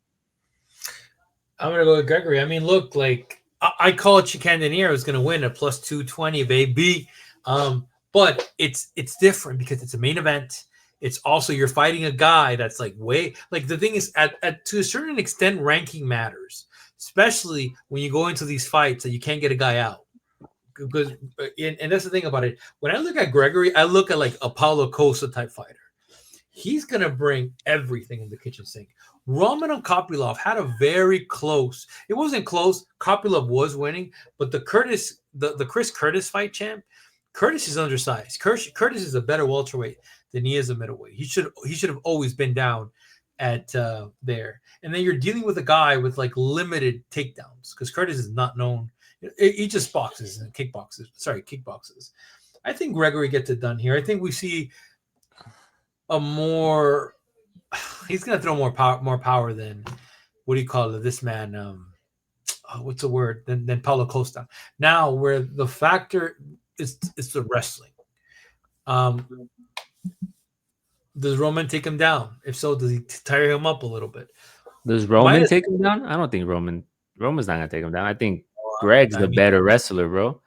I'm gonna go with Gregory. I mean, look, like I called Cannonier was gonna win at plus 220, baby. But it's different because it's a main event. It's also you're fighting a guy that's like way like the thing is at to a certain extent ranking matters, especially when you go into these fights that you can't get a guy out. Because and that's the thing about it. When I look at Gregory, I look at like a Paulo Costa type fighter. He's going to bring everything in the kitchen sink. Roman and Kopylov had a very close. It wasn't close. Kopylov was winning, but the Chris Curtis fight, champ, Curtis is undersized. Curtis is a better welterweight than he is a middleweight. He should have always been down at there. And then you're dealing with a guy with like limited takedowns because Curtis is not known. He just boxes and kickboxes. I think Gregory gets it done here. I think we see he's gonna throw more power than what do you call it? This man, what's the word? Than Paulo Costa. Now, where the factor is the wrestling. Does Roman take him down? If so, does he tire him up a little bit? Does Roman take him down? I don't think Roman's not gonna take him down. I think Greg's the better wrestler, bro.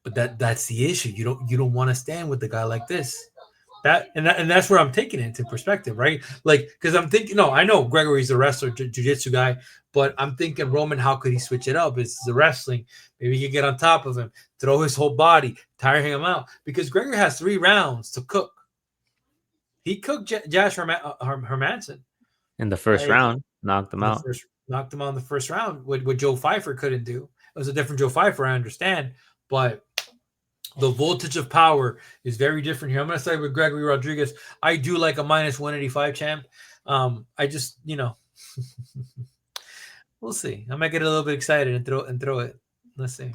But that's the issue. You don't want to stand with a guy like this. That's where I'm taking it into perspective, right? Like, because I'm thinking, no, I know Gregory's a wrestler, jiu-jitsu guy, but I'm thinking Roman, how could he switch it up? It's the wrestling. Maybe he could get on top of him, throw his whole body, tire him out. Because Gregory has 3 rounds to cook. He cooked Josh Hermanson in the first round, knocked him out. Knocked him out in the first round, what Joe Pfeiffer couldn't do. It was a different Joe Pfeiffer, I understand, but the voltage of power is very different here. I'm going to start with Gregory Rodriguez. I do like a minus 185 champ. I just, we'll see. I might get a little bit excited and throw it. Let's see.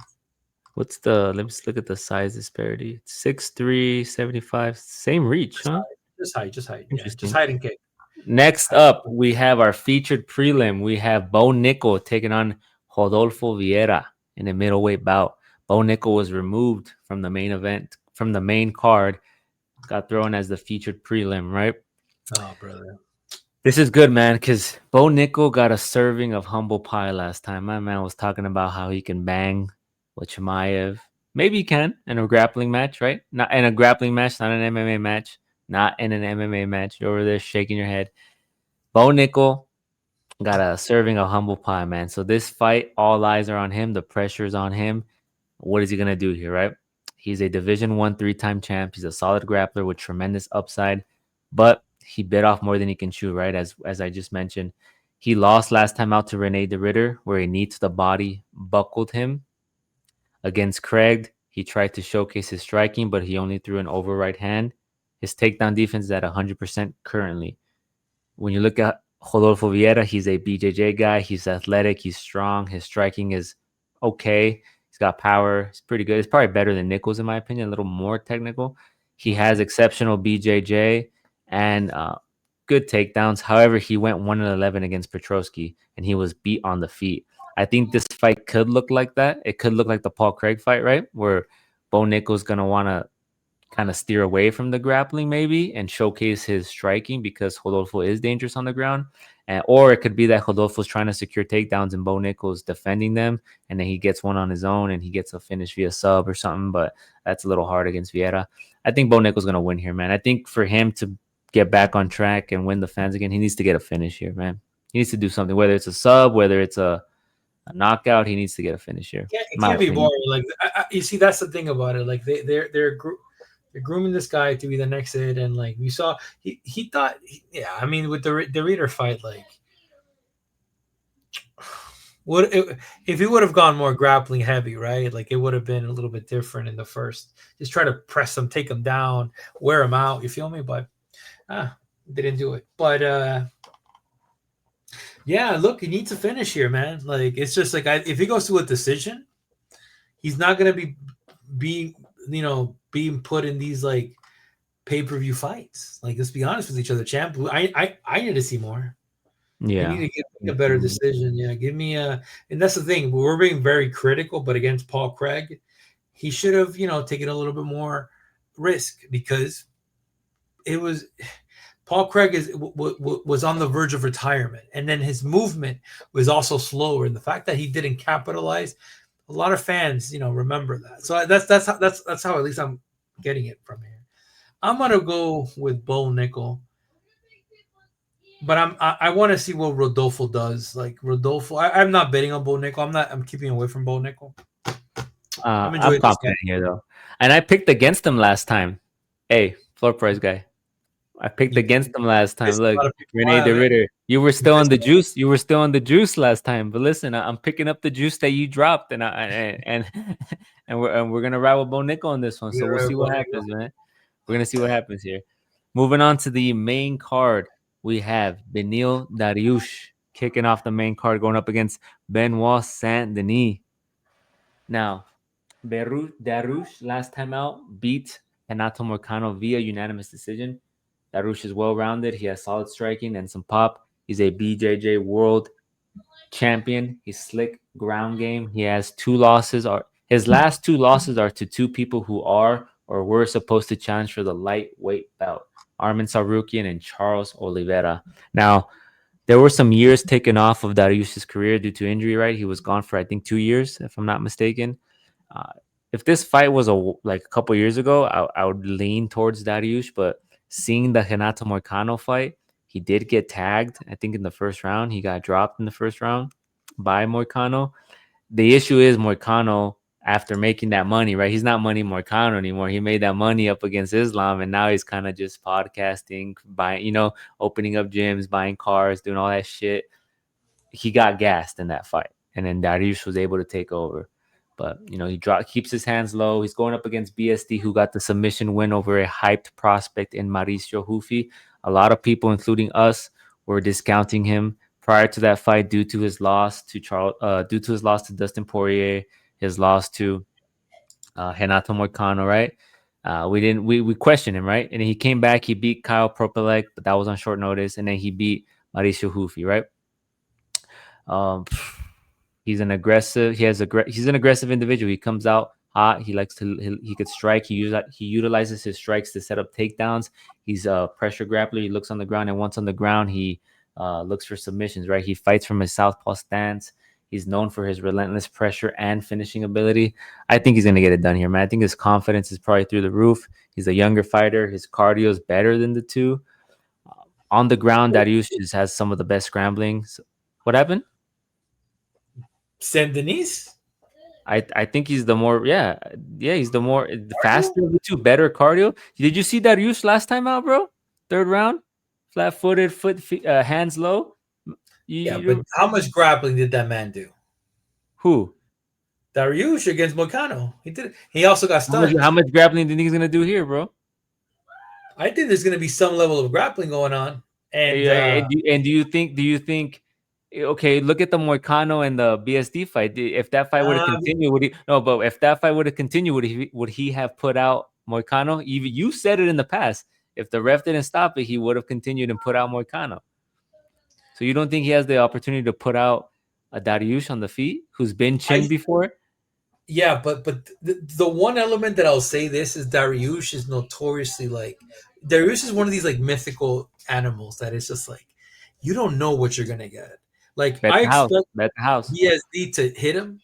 Let me just look at the size disparity. 6'3", 75, same reach, huh? Just height. Yeah, just height and kick. Next up, we have our featured prelim. We have Bo Nickel taking on Rodolfo Vieira in a middleweight bout. Bo Nickel was removed from the main event, from the main card, got thrown as the featured prelim, right? Oh, brother. This is good, man, because Bo Nickel got a serving of humble pie last time. My man was talking about how he can bang with Chimaev. Maybe he can in a grappling match, right? Not in a grappling match, not an MMA match. Not in an MMA match. You're over there shaking your head. Bo Nickel got a serving of humble pie, man. So this fight, all eyes are on him. The pressure is on him. What is he going to do here, right? He's a Division I 3-time champ. He's a solid grappler with tremendous upside, but he bit off more than he can chew, right? As I just mentioned, he lost last time out to Rene de Ritter, where a knee to the body buckled him. Against Craig, he tried to showcase his striking, but he only threw an over right hand. His takedown defense is at 100% currently. When you look at Rodolfo Vieira, he's a BJJ guy. He's athletic. He's strong. His striking is okay. He's got power. He's pretty good. It's probably better than Nichols, in my opinion, a little more technical. He has exceptional BJJ and good takedowns. However, he went 1-11 against Petrosky, and he was beat on the feet. I think this fight could look like that. It could look like the Paul Craig fight, right? Where Bo Nickel's going to want to kind of steer away from the grappling maybe and showcase his striking because Rodolfo is dangerous on the ground. Or it could be that Rodolfo's trying to secure takedowns and Bo Nickel's defending them, and then he gets one on his own and he gets a finish via sub or something, but that's a little hard against Vieira. I think Bo Nickel's going to win here, man. I think for him to get back on track and win the fans again, he needs to get a finish here, man. He needs to do something, whether it's a sub, whether it's a knockout, he needs to get a finish here. It can't be boring. Like you see, that's the thing about it. Like they're They're grooming this guy to be the next hit, and like we saw, he thought, yeah. I mean, with the Reader fight, like would it, if he would have gone more grappling heavy, right? Like it would have been a little bit different in the first. Just try to press him, take him down, wear him out. You feel me? But didn't do it. But yeah, look, he needs a finish here, man. Like it's just like if he goes to a decision, he's not gonna be being being put in these like pay-per-view fights. Like let's be honest with each other, champ. I need to see more. You need Yeah. to give me a better decision. Yeah, give me a. And that's the thing. We're being very critical, but against Paul Craig, he should have taken a little bit more risk because it was Paul Craig was on the verge of retirement, and then his movement was also slower. And the fact that he didn't capitalize, a lot of fans remember that. So that's how at least I'm getting it from here. I'm gonna go with Bo Nickel, but I want to see what Rodolfo does. Like Rodolfo, I'm not betting on Bo Nickel. I'm keeping away from Bo Nickel. I'm I'm enjoying this game. confident here though, and I picked against him last time. Hey, floor price guy, I picked You against him last time. pissed a Look, lot of people Renee off, the man. Ritter, you were You still on pissed the a lot. juice. You were still on the juice last time. But listen, I'm picking up the juice that you dropped, and we're gonna ride with Bo Nickel on this one. So You're we'll right, see Bo what Nickel. happens, man. We're gonna see what happens here. Moving on to the main card, we have Benil Dariush kicking off the main card, going up against Benoit Saint Denis. Now, Darush last time out beat Renato Morcano via unanimous decision. Darush is well rounded. He has solid striking and some pop. He's a BJJ world champion. He's slick ground game. He has two losses. His last two losses are to two people who are or were supposed to challenge for the lightweight belt: Armin Sarukian and Charles Oliveira. Now, there were some years taken off of Dariush's career due to injury. Right, he was gone for I think 2 years, if I'm not mistaken. Uh, if this fight was like a couple years ago, I would lean towards Dariush, but seeing the Renato Moicano fight, he did get tagged. I think in the first round, he got dropped in the first round by Moicano. The issue is Moicano, after making that money, right? He's not Money Moicano anymore. He made that money up against Islam, and now he's kind of just podcasting, buying, opening up gyms, buying cars, doing all that shit. He got gassed in that fight, and then Dariush was able to take over. But he keeps his hands low. He's going up against BSD, who got the submission win over a hyped prospect in Mauricio Hufi. A lot of people, including us, were discounting him prior to that fight due to his loss to Dustin Poirier, his loss to Renato Moicano, right? We questioned him, right? And then he came back. He beat Kyle Propelek, but that was on short notice, and then he beat Mauricio Hufi, right? Um, he's an aggressive. He's an aggressive individual. He comes out hot. He likes to. He could strike. He utilizes his strikes to set up takedowns. He's a pressure grappler. He looks on the ground, and once on the ground, he looks for submissions. Right. He fights from his southpaw stance. He's known for his relentless pressure and finishing ability. I think he's gonna get it done here, man. I think his confidence is probably through the roof. He's a younger fighter. His cardio is better than the two. On the ground, Dariush just has some of the best scrambling. What happened? Saint Denis. I think he's the more he's the faster of the two, better cardio. Did you see Dariush last time out, bro? Third round, flat footed, hands low. You, Yeah, but you how much grappling did that man do? who? Dariush against Moicano. He did. He also got stunned. How much grappling do you think he's gonna do here, bro? I think there's going to be some level of grappling going on, and And do you think? Okay, look at the Moicano and the BSD fight. If that fight were to uh, continue, would he? No, but if that fight were to continue, would he have put out Moicano? Even you said it in the past. If the ref didn't stop it, he would have continued and put out Moicano. So you don't think he has the opportunity to put out a Dariush on the feet, who's been I chinned before? yeah, but the one element that I'll say this is Dariush is notoriously like Dariush is one of these like mythical animals that is just like you don't know what you're gonna get. Like Bet I the house. expect Bet the house. BSD to hit him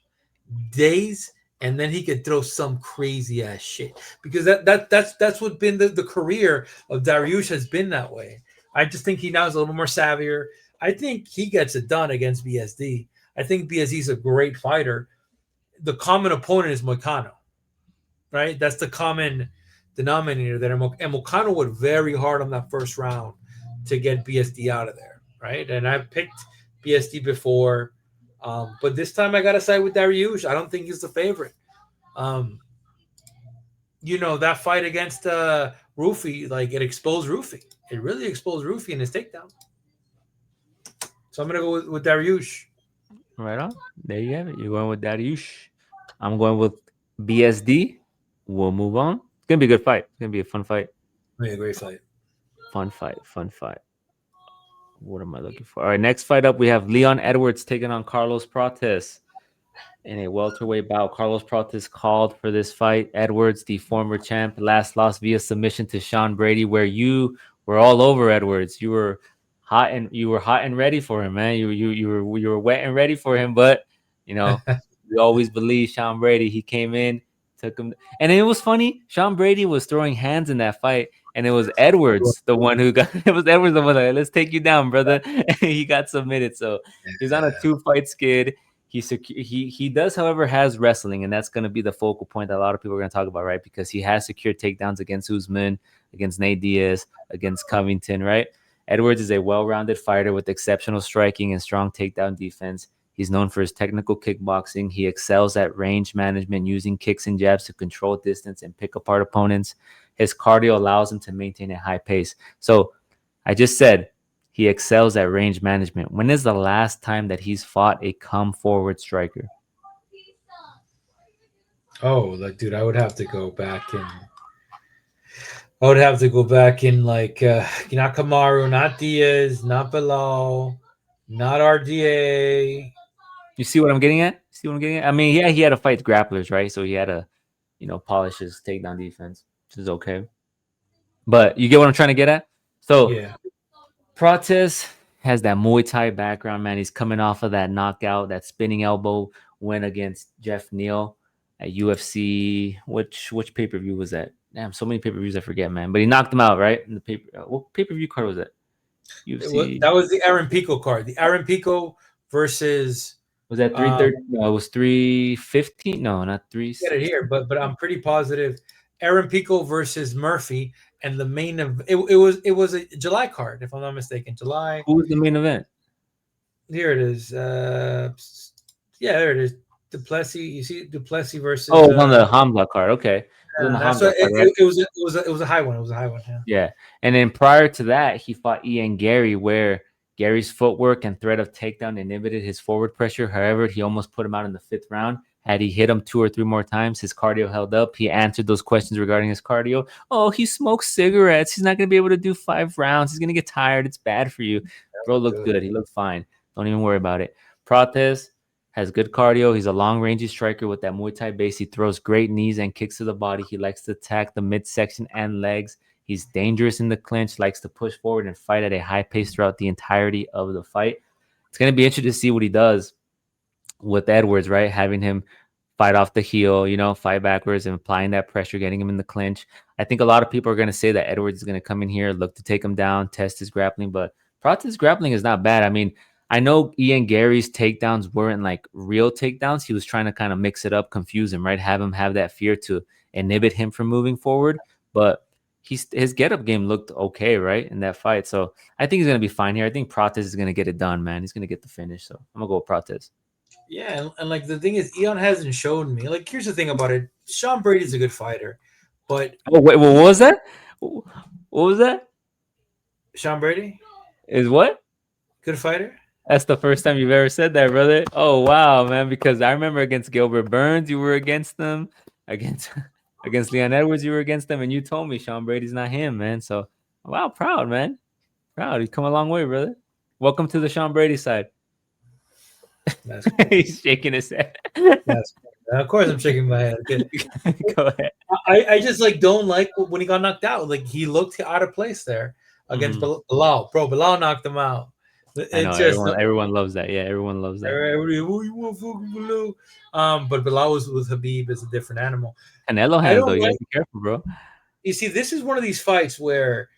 days and then he could throw some crazy ass shit because that's what been the career of Dariush has been that way. I just think he now is a little more savvier. I think he gets it done against BSD. I think BSD is a great fighter. The common opponent is Moicano, right? That's the common denominator there. And Mokano went very hard on that first round to get BSD out of there, right? And I picked BSD before, but this time I got to side with Dariush. I don't think he's the favorite. Um, that fight against Rufy, like it exposed Rufy. It really exposed Rufy in his takedown. So I'm gonna go with Dariush. Right on. There you have it. You're going with Dariush. I'm going with BSD. We'll move on. It's gonna be a good fight. It's gonna be a fun fight. Be a great fight. Fun fight. Fun fight. What am I looking for? All right, next fight up, we have Leon Edwards taking on Carlos Prates in a welterweight bout. Carlos Prates called for this fight. Edwards, the former champ, last lost via submission to Sean Brady, where you were all over Edwards. You were hot and ready for him, man. You were wet and ready for him, but we always believe Sean Brady. He came in, took him, and it was funny. Sean Brady was throwing hands in that fight. And it was Edwards, the one who got. It was Edwards, the one like, let's take you down, brother. He got submitted, so he's on a 2-fight skid. He does, however, has wrestling, and that's going to be the focal point that a lot of people are going to talk about, right? Because he has secured takedowns against Usman, against Nate Diaz, against Covington, right? Edwards is a well-rounded fighter with exceptional striking and strong takedown defense. He's known for his technical kickboxing. He excels at range management, using kicks and jabs to control distance and pick apart opponents. His cardio allows him to maintain a high pace. So I just said he excels at range management. When is the last time that he's fought a come forward striker? Oh, like, dude, I would have to go back and like not Kamaru, not Diaz, not Bilal, not RDA. You see what I'm getting at? See what I'm getting at? I mean, yeah, he had to fight grapplers, right? So he had to, polish his takedown defense, which is okay. But you get what I'm trying to get at? So Yeah. Prates has that Muay Thai background, man. He's coming off of that knockout, that spinning elbow win against Jeff Neal at UFC. Which pay-per-view was that? Damn, so many pay-per-views I forget, man. But he knocked him out, right? In the what pay-per-view card was that? UFC. That was the Aaron Pico card. The Aaron Pico versus was that 330? No, it was 315. No, not 3. Get it here, but I'm pretty positive. Aaron Pico versus Murphy, and the main of it was a July card, if I'm not mistaken. July. Who was the main event? Here it is. Yeah, there it is. Duplessis. You see Duplessis versus. Oh, it was on the Hamza card. Okay. It was a high one. It was a high one. Yeah. And then prior to that, he fought Ian Gary, where Gary's footwork and threat of takedown inhibited his forward pressure. However, he almost put him out in the 5th round. Had he hit him 2 or 3 more times, his cardio held up. He answered those questions regarding his cardio. Oh, he smokes cigarettes. He's not going to be able to do 5 rounds. He's going to get tired. It's bad for you. Bro looked good. He looked fine. Don't even worry about it. Prates has good cardio. He's a long-rangey striker with that Muay Thai base. He throws great knees and kicks to the body. He likes to attack the midsection and legs. He's dangerous in the clinch, likes to push forward and fight at a high pace throughout the entirety of the fight. It's going to be interesting to see what he does with Edwards, right? Having him fight off the heel, fight backwards and applying that pressure, getting him in the clinch. I think a lot of people are going to say that Edwards is going to come in here, look to take him down, test his grappling, but Prates' grappling is not bad. I mean, I know Ian Gary's takedowns weren't like real takedowns. He was trying to kind of mix it up, confuse him, right? Have him have that fear to inhibit him from moving forward. But his get-up game looked okay, right, in that fight. So I think he's going to be fine here. I think Prates is going to get it done, man. He's going to get the finish. So I'm going to go with Prates. Yeah, and like the thing is, Ian hasn't shown me. Like, here's the thing about it: Sean Brady's a good fighter, but wait, what was that? What was that? Sean Brady is what? Good fighter. That's the first time you've ever said that, brother. Oh wow, man! Because I remember against Gilbert Burns, you were against them. Against Leon Edwards, you were against them, and you told me Sean Brady's not him, man. So wow, proud, man. Proud. You've come a long way, brother. Welcome to the Sean Brady side. He's shaking his head. Of course, I'm shaking my head. Go ahead. I just don't like when he got knocked out. Like, he looked out of place there against Bilal. Bro, Bilal knocked him out. I know, everyone loves that. Yeah, everyone loves that. You want fucking Bilal? But Bilal was with Habib is a different animal. Canelo hands though. You gotta be careful, bro. You see, this is one of these fights where,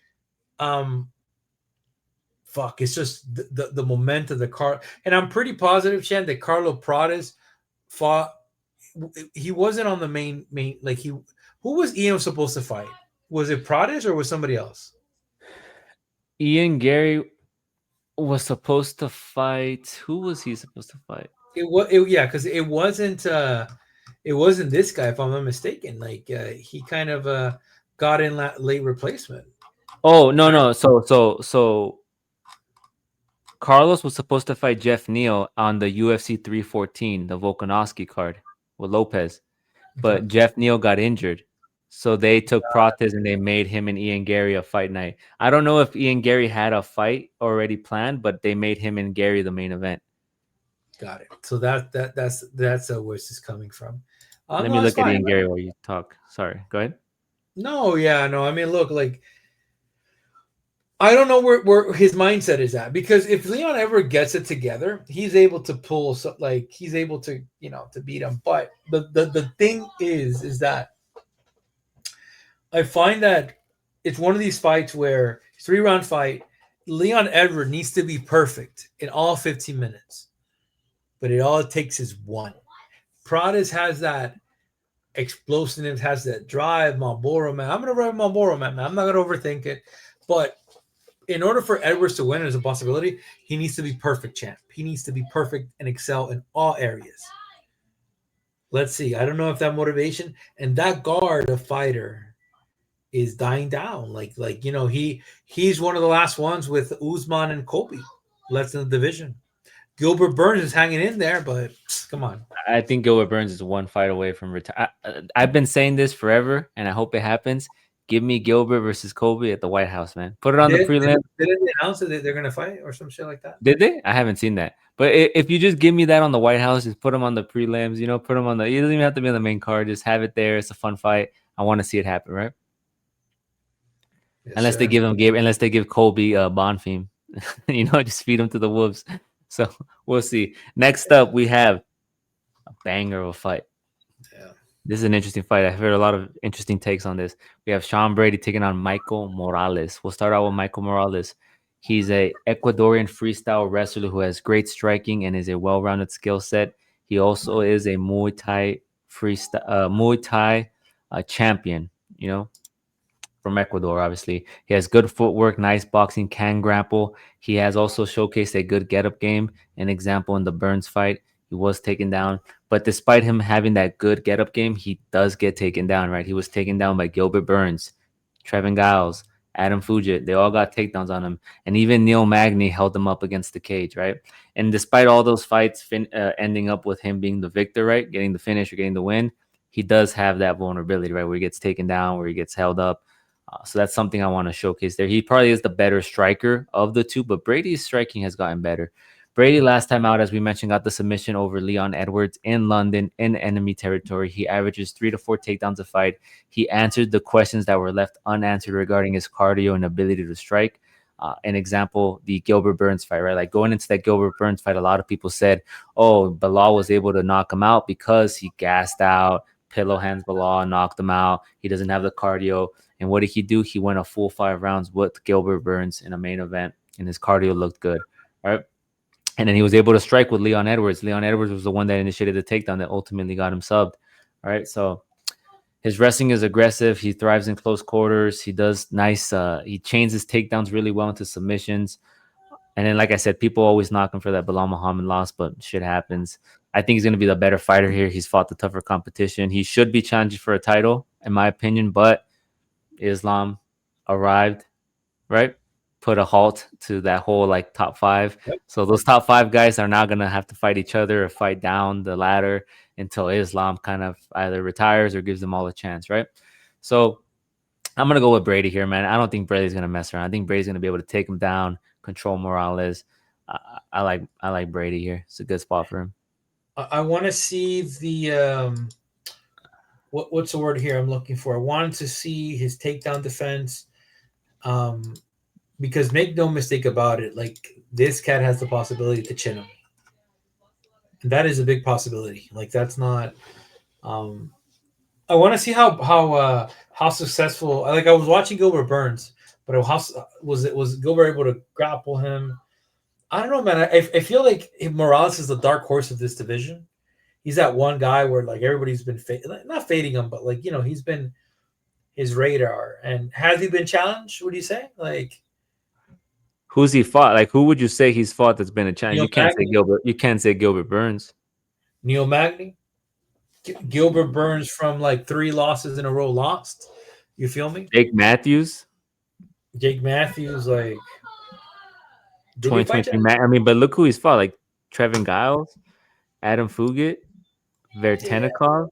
it's just the momentum of the car, and I'm pretty positive, Chan, that Carlo Prates fought. He wasn't on the main. Like, who was Ian supposed to fight? Was it Prades or was somebody else? Ian Gary was supposed to fight. Who was he supposed to fight? Yeah, because it wasn't this guy, if I'm not mistaken. Like he kind of got in late replacement. Oh no no. So Carlos was supposed to fight Jeff Neal on the UFC 314, the Volkanovski card with Lopez, Okay. but Jeff Neal got injured. So they took Prates and they made him and Ian Gary a fight night. I don't know if Ian Gary had a fight already planned, but they made him and Gary the main event. Got it. So that's where this is coming from. Let me No, that's look at fine. Ian Gary while you talk. Sorry, go ahead. No, yeah, no. I mean, look, like I don't know where his mindset is at because if Leon ever gets it together, he's able to pull like he's able to to beat him. But the thing is that I find that it's one of these fights where 3 round fight. Leon Edward needs to be perfect in all 15 minutes, but all it takes is one. Prades has that explosiveness, has that drive. Marlboro man, I'm gonna ride Marlboro man. I'm not gonna overthink it, but in order for Edwards to win as a possibility, he needs to be perfect champ. He needs to be perfect and excel in all areas. Let's see. I don't know if that motivation and that guard of fighter is dying down. Like he's one of the last ones with Usman and Kobe left in the division. Gilbert Burns is hanging in there, but come on. I think Gilbert Burns is one fight away from retire. I've been saying this forever, and I hope it happens. Give me Gilbert versus Kobe at the White House, man. Put it on the prelim. Did they announce that they're gonna fight or some shit like that? Did they? I haven't seen that. But if you just give me that on the White House, just put them on the prelims. Put them on the. It doesn't even have to be on the main card. Just have it there. It's a fun fight. I want to see it happen, right? Yes, Unless they sir. give unless they give Kobe a bond theme, just feed him to the wolves. So we'll see. Next up, we have a banger of a fight. Yeah. This is an interesting fight. I've heard a lot of interesting takes on this. We have Sean Brady taking on Michael Morales. We'll start out with Michael Morales. He's a Ecuadorian freestyle wrestler who has great striking and is a well-rounded skill set. He also is a Muay Thai champion. From Ecuador, obviously. He has good footwork, nice boxing, can grapple. He has also showcased a good get-up game. An example in the Burns fight, he was taken down. But despite him having that good get-up game, he does get taken down, right? He was taken down by Gilbert Burns, Trevin Giles, Adam Fugit. They all got takedowns on him. And even Neil Magny held him up against the cage, right? And despite all those fights ending up with him being the victor, right? Getting the finish or getting the win, he does have that vulnerability, right? Where he gets taken down, where he gets held up. So that's something I want to showcase there. He probably is the better striker of the two, but Brady's striking has gotten better. Brady, last time out, as we mentioned, got the submission over Leon Edwards in London in enemy territory. He averages 3 to 4 takedowns a fight. He answered the questions that were left unanswered regarding his cardio and ability to strike. An example, the Gilbert Burns fight, right? Like going into that Gilbert Burns fight, a lot of people said, oh, Bilal was able to knock him out because he gassed out, pillow hands Bilal, knocked him out. He doesn't have the cardio. And what did he do? He went a full 5 rounds with Gilbert Burns in a main event, and his cardio looked good, right? And then he was able to strike with Leon Edwards. Leon Edwards was the one that initiated the takedown that ultimately got him subbed, right? So his wrestling is aggressive. He thrives in close quarters. He does nice. He chains his takedowns really well into submissions. And then, like I said, people always knock him for that Bilal Muhammad loss, but shit happens. I think he's going to be the better fighter here. He's fought the tougher competition. He should be challenging for a title, in my opinion, but Islam arrived, right? Put a halt to that whole like top 5. Yep. So those top 5 guys are now gonna have to fight each other or fight down the ladder until Islam kind of either retires or gives them all a chance, right? So I'm gonna go with Brady here, man. I don't think Brady's gonna mess around. I think Brady's gonna be able to take him down, control Morales. I like Brady here. It's a good spot for him. I want to see the what's the word here I'm looking for? I wanted to see his takedown defense. Um, because make no mistake about it, like this cat has the possibility to chin him. And that is a big possibility. Like that's not. Um, I want to see how successful. Like I was watching Gilbert Burns, but how was Gilbert able to grapple him? I don't know, man. I feel like Morales is the dark horse of this division. He's that one guy where like everybody's been not fading him, but like his radar. And has he been challenged? What do you say? Like Who's he fought? Like, who would you say he's fought that's been a challenge? Neil You can't say Magny, Gilbert. You can't say Gilbert Burns. Neil Magny, Gilbert Burns from like 3 losses in a row lost. You feel me? Jake Matthews, Jake Matthews, like, did he fight 2023. Jack? I mean, but look who he's fought. Like Trevin Giles, Adam Fugit, Yeah. Vertenikov,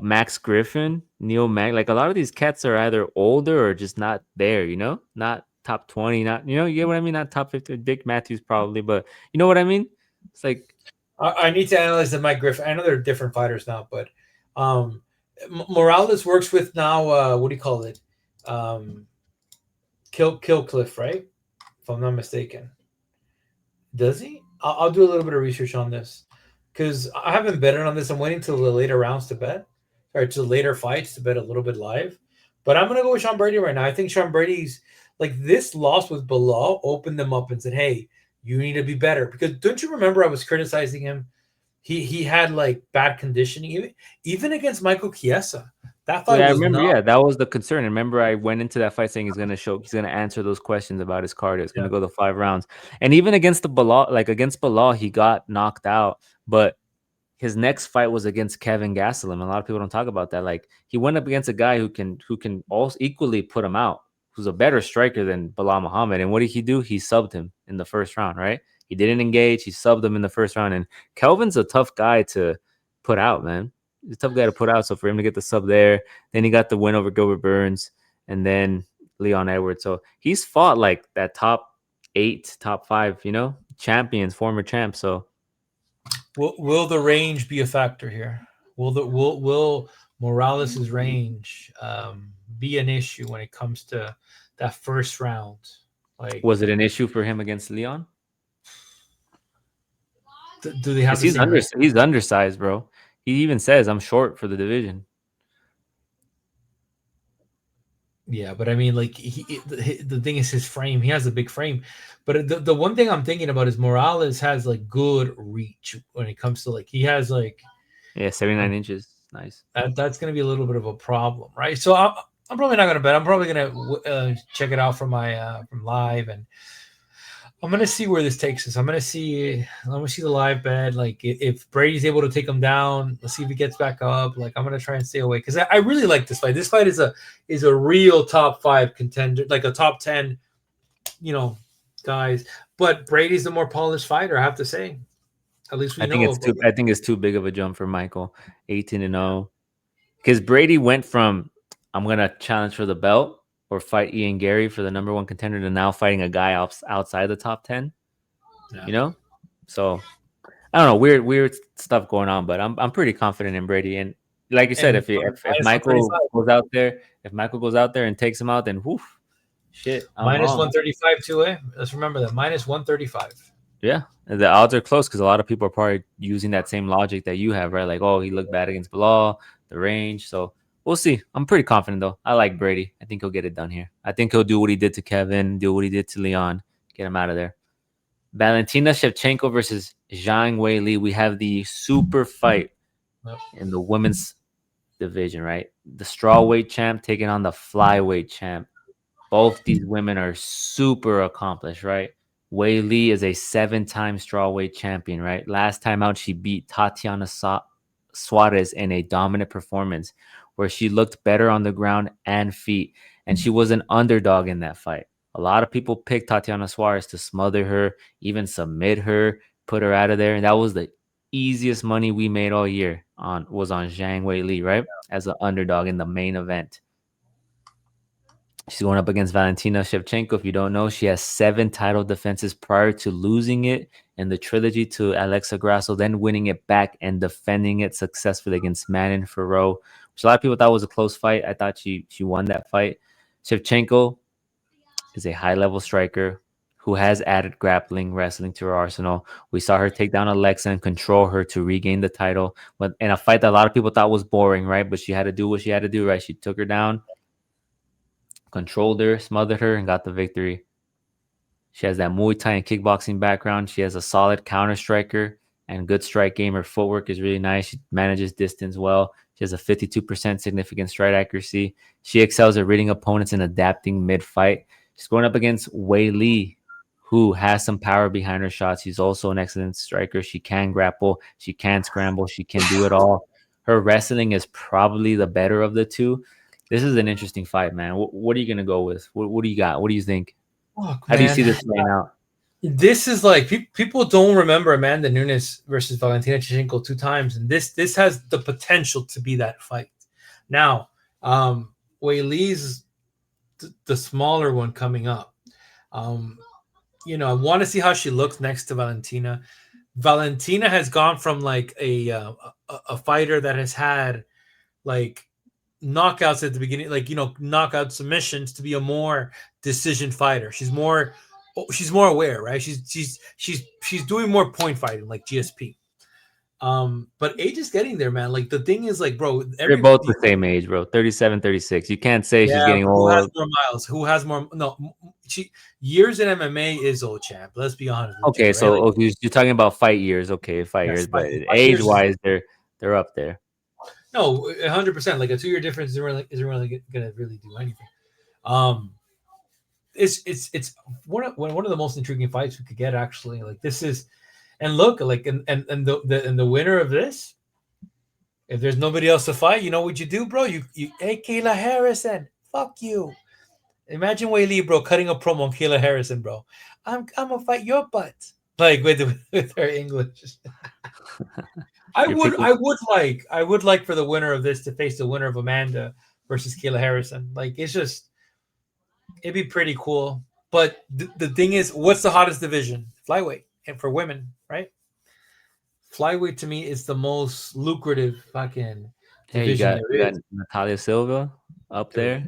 Max Griffin, Neil Mag. Like a lot of these cats are either older or just not there. Not top 20. Not you get what I mean. Not top 50. Jake Matthews probably, but you know what I mean. It's like I need to analyze the Mike Griffin. I know they're different fighters now, but um, Morales works with now. What do you call it? Um, Killcliff, right? If I'm not mistaken. Does he? I'll do a little bit of research on this because I haven't betted on this. I'm waiting till the later rounds to bet, or to later fights to bet a little bit live. But I'm gonna go with Sean Brady right now. I think Sean Brady's like this loss with Bilal opened them up and said, "Hey, you need to be better." Because don't you remember I was criticizing him? He had like bad conditioning, even against Michael Chiesa. That well, fight yeah, I was remember. not. Yeah, that was the concern. Remember, I went into that fight saying he's gonna answer those questions about his cardio. It's Yeah. gonna go the 5 rounds, and even against the Bilal, like against Bilal, he got knocked out, but his next fight was against Kevin Gastelum. A lot of people don't talk about that. Like he went up against a guy who can also equally put him out, who's a better striker than Bilal Muhammad. And what did he do? He subbed him in the first round, right? He didn't engage. He subbed him in the first round. And Kelvin's a tough guy to put out, man. He's a tough guy to put out. So for him to get the sub there, then he got the win over Gilbert Burns, and then Leon Edwards. So he's fought like that top 8, top 5, champions, former champs. So Will the range be a factor here? Will Morales' range be an issue when it comes to that first round? Like, was it an issue for him against Leon? do they have Because the same range? he's undersized, bro. He even says I'm short for the division. Yeah, but I mean, like, the thing is his frame. He has a big frame, but the one thing I'm thinking about is Morales has like good reach when it comes to like he has like Yeah, 79 inches. Nice. that's going to be a little bit of a problem, right? So I'm probably not going to bet. I'm probably going to check it out from my from live, and I'm going to see where this takes us. I'm going to see the live bet. Like if Brady's able to take him down, let's see if he gets back up. Like I'm going to try and stay away because I really like this fight. This fight is a real top 5 contender, like a top 10, guys. But Brady's the more polished fighter, I have to say. At least we know. I think it's too big of a jump for Michael. 18-0. Because Brady went from I'm gonna challenge for the belt or fight Ian Gary for the number 1 contender to now fighting a guy outside the top 10. Yeah. So I don't know, weird stuff going on, but I'm pretty confident in Brady. And like you said, And if minus Michael 135. goes out there, and takes him out, then whoof, shit, I'm Minus wrong. 135 too, eh? Let's remember that. Minus 135. Yeah, the odds are close because a lot of people are probably using that same logic that you have, right? Like, oh, he looked bad against Bilal, the range. So we'll see. I'm pretty confident though. I like Brady. I think he'll get it done here. I think he'll do what he did to Kevin, do what he did to Leon, get him out of there. Valentina Shevchenko versus Zhang Weili. We have the super fight Yep. in the women's division, right? The strawweight champ taking on the flyweight champ. Both these women are super accomplished, right? Wei Li is a 7-time strawweight champion, right? Last time out, she beat Tatiana Suarez in a dominant performance where she looked better on the ground and feet, and she was an underdog in that fight. A lot of people picked Tatiana Suarez to smother her, even submit her, put her out of there, and that was the easiest money we made all year on Zhang Wei Li, right? As an underdog in the main event. She's going up against Valentina Shevchenko. If you don't know, she has 7 title defenses prior to losing it in the trilogy to Alexa Grasso, then winning it back and defending it successfully against Manon Ferro, which a lot of people thought was a close fight. I thought she won that fight. Shevchenko is a high-level striker who has added grappling, wrestling to her arsenal. We saw her take down Alexa and control her to regain the title, but in a fight that a lot of people thought was boring, right? But she had to do what she had to do, right? She took her down, controlled her, smothered her, and got the victory. She has that Muay Thai and kickboxing background. She has a solid counter striker and good strike game. Her footwork is really nice. She manages distance well. She has a 52% significant strike accuracy. She excels at reading opponents and adapting mid-fight. She's going up against Wei Li, who has some power behind her shots. She's also an excellent striker. She can grapple. She can scramble. She can do it all. Her wrestling is probably the better of the two. This is an interesting fight, man. What are you going to go with? What do you got? What do you think? Look, How do you see man, this playing out? this is like people don't remember Amanda Nunes versus Valentina Shevchenko 2 times, and this has the potential to be that fight. Now, Wei Li's the smaller one coming up. I want to see how she looks next to Valentina. Valentina has gone from like a fighter that has had like knockouts at the beginning, like knockout submissions, to be a more decision fighter. She's more aware, right? She's doing more point fighting like GSP. But age is getting there, man. Like the thing is, like, bro, They're both the same age, bro. 37, 36. You can't say she's yeah, getting but who has old. more miles? Who has more? No, she years in MMA is old champ. Let's be honest with you, Okay, right? so Like, okay, you're talking about fight years. Okay, fight yes, years, but 5 years is age-wise, they're up there. no 100%. Like a 2 year difference isn't really gonna really do anything. Um, it's one of the most intriguing fights we could get, actually. Like this is, and look, like, and the winner of this, if there's nobody else to fight, you know what you do, bro? Hey, Kayla Harrison, fuck you. Imagine Wei Li, bro, cutting a promo on Kayla Harrison, bro. I'm gonna fight your butt, like with her English. I You're would picking. I would like for the winner of this to face the winner of Amanda versus Kayla Harrison. Like it'd be pretty cool. But the thing is, what's the hottest division? Flyweight, and for women, right? Flyweight to me is the most lucrative fucking Hey, you division got there you got is, Natalia Silva up dude. there.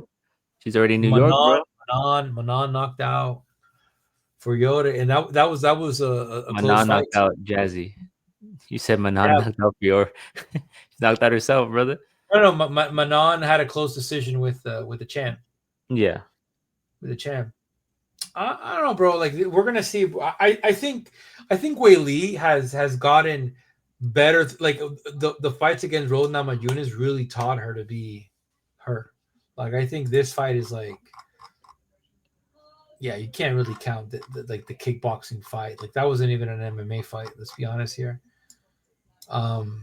She's already in New York, Manon, bro. Manon knocked out for Yoda, and that was a close Manon fight. knocked out Jazzy. You said Manon Yeah, knocked out Fior. She knocked out herself, brother. no, Manon had a close decision with the champ, Yeah, with the champ. I don't know, bro. Like we're gonna see. I think Wei Li has gotten better. Like the fights against Roland Namajunas really taught her to be her. Like I think this fight is like, yeah, you can't really count the kickboxing fight. Like that wasn't even an MMA fight. Let's be honest here. Um,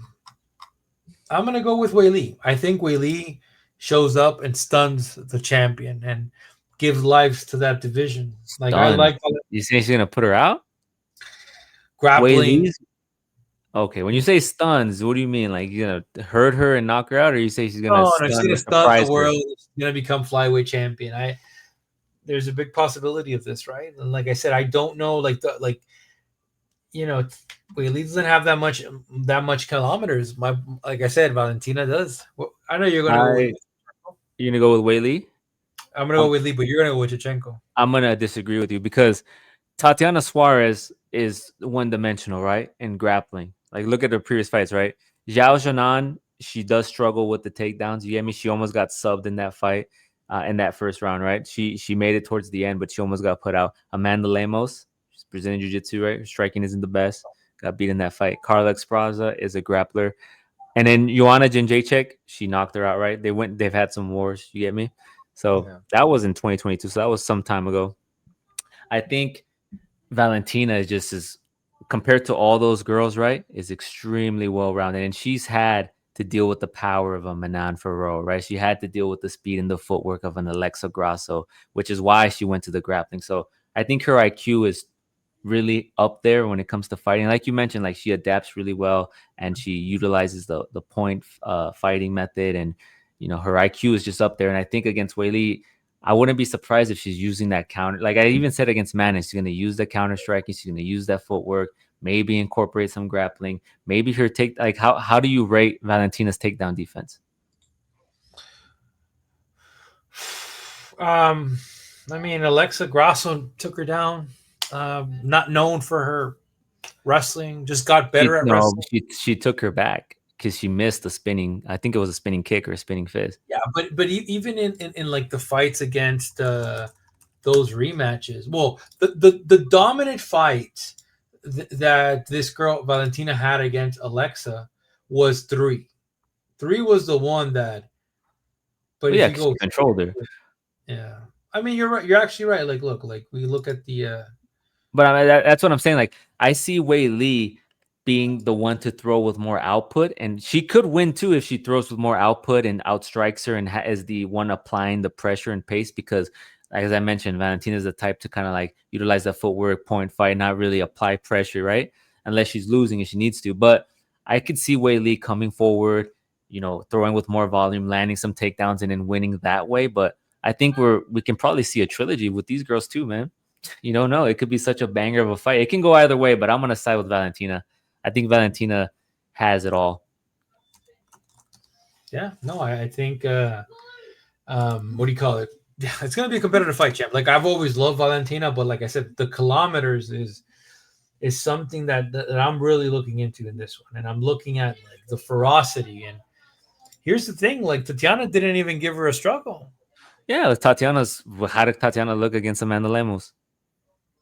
I'm gonna go with Wei Li. I think Wei Li shows up and stuns the champion and gives lives to that division. Like I stunned. like You say she's gonna put her out? Wei grappling. Li's okay. When you say stuns, what do you mean? Like you gonna hurt her and knock her out, or you say she's gonna No, she's stun gonna or stun the surprise her? world. She's gonna become flyweight champion. There's a big possibility of this, right? And like I said, I don't know, you know, Whaley doesn't have that much kilometers. Like I said, Valentina does. Well, I know you're gonna go with. I you gonna go with Wei Li? I'm gonna I'm go with Lee, but you're gonna go with Chichenko. I'm gonna disagree with you because Tatiana Suarez is one dimensional, right? In grappling. Like, look at her previous fights, right? Zhao Zhanan, she does struggle with the takedowns. You get me? She almost got subbed in that fight, in that first round, right? She made it towards the end, but she almost got put out. Amanda Lemos, she's Brazilian Jiu Jitsu, right? Her striking isn't the best. Got beat in that fight. Carla Esparza is a grappler. And then Joanna Jędrzejczyk, she knocked her out, right? They've had some wars, you get me? So Yeah. that was in 2022. So that was some time ago. I think Valentina is just as compared to all those girls, right? Is extremely well rounded, and she's had to deal with the power of a Manon Ferro, right? She had to deal with the speed and the footwork of an Alexa Grasso, which is why she went to the grappling. So I think her IQ is really up there when it comes to fighting. Like you mentioned, like she adapts really well and she utilizes the point fighting method, and her IQ is just up there. And I think against Whaley, I wouldn't be surprised if she's using that counter. Like I even said against Manning, she's going to use the counter striking. She's going to use that footwork. Maybe incorporate some grappling. Maybe her take. Like how do you rate Valentina's takedown defense? Um, I mean, Alexa Grasso took her down. Not known for her wrestling, just got She better at no, wrestling. she took her back because she missed the spinning. I think it was a spinning kick or a spinning fist. Yeah, but even in like the fights against those rematches, well, the dominant fight that this girl Valentina had against Alexa was three. Three was the one that. But Well, if yeah, you 'cause go, she controlled her. yeah, I mean you're right. You're actually right. Like look, like we look at the But I mean, that's what I'm saying. Like, I see Wei Li being the one to throw with more output, and she could win too if she throws with more output and outstrikes her and is the one applying the pressure and pace. Because, like, as I mentioned, Valentina is the type to kind of like utilize the footwork, point fight, not really apply pressure, right? Unless she's losing and she needs to. But I could see Wei Li coming forward, throwing with more volume, landing some takedowns, and then winning that way. But I think we can probably see a trilogy with these girls too, man. You don't know. It could be such a banger of a fight. It can go either way, but I'm gonna side with Valentina. I think Valentina has it all. yeah. No, I think what do you call it? Yeah, it's gonna be a competitive fight, champ. Like I've always loved Valentina, but like I said, the kilometers is something that I'm really looking into in this one, and I'm looking at like the ferocity. And here's the thing: like Tatiana didn't even give her a struggle. Yeah, Tatiana's. How did Tatiana look against Amanda Lemos?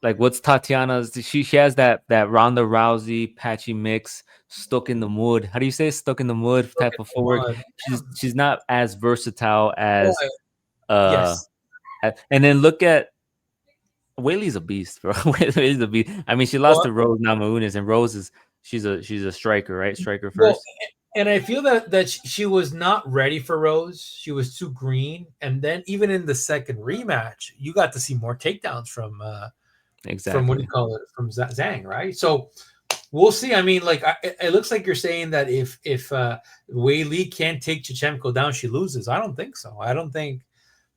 Like, what's Tatiana's? She has that Ronda Rousey patchy mix, stuck in the mud. How do you say stuck in the mud Look type at of the footwork? mud. She's not as versatile Oh, as uh. yes. And then look at Whaley's a beast, bro. Whaley's a beast. I mean, she lost Well, to Rose Namajunas, and Rose is she's a striker, right? Striker well, first. and I feel that she was not ready for Rose. She was too green. And then even in the second rematch, you got to see more takedowns from what do you Exactly. call it, from Zhang, right? So we'll see. I mean, like it looks like you're saying that if Wei Li can't take Chichenko down, she loses. I don't think so. I don't think.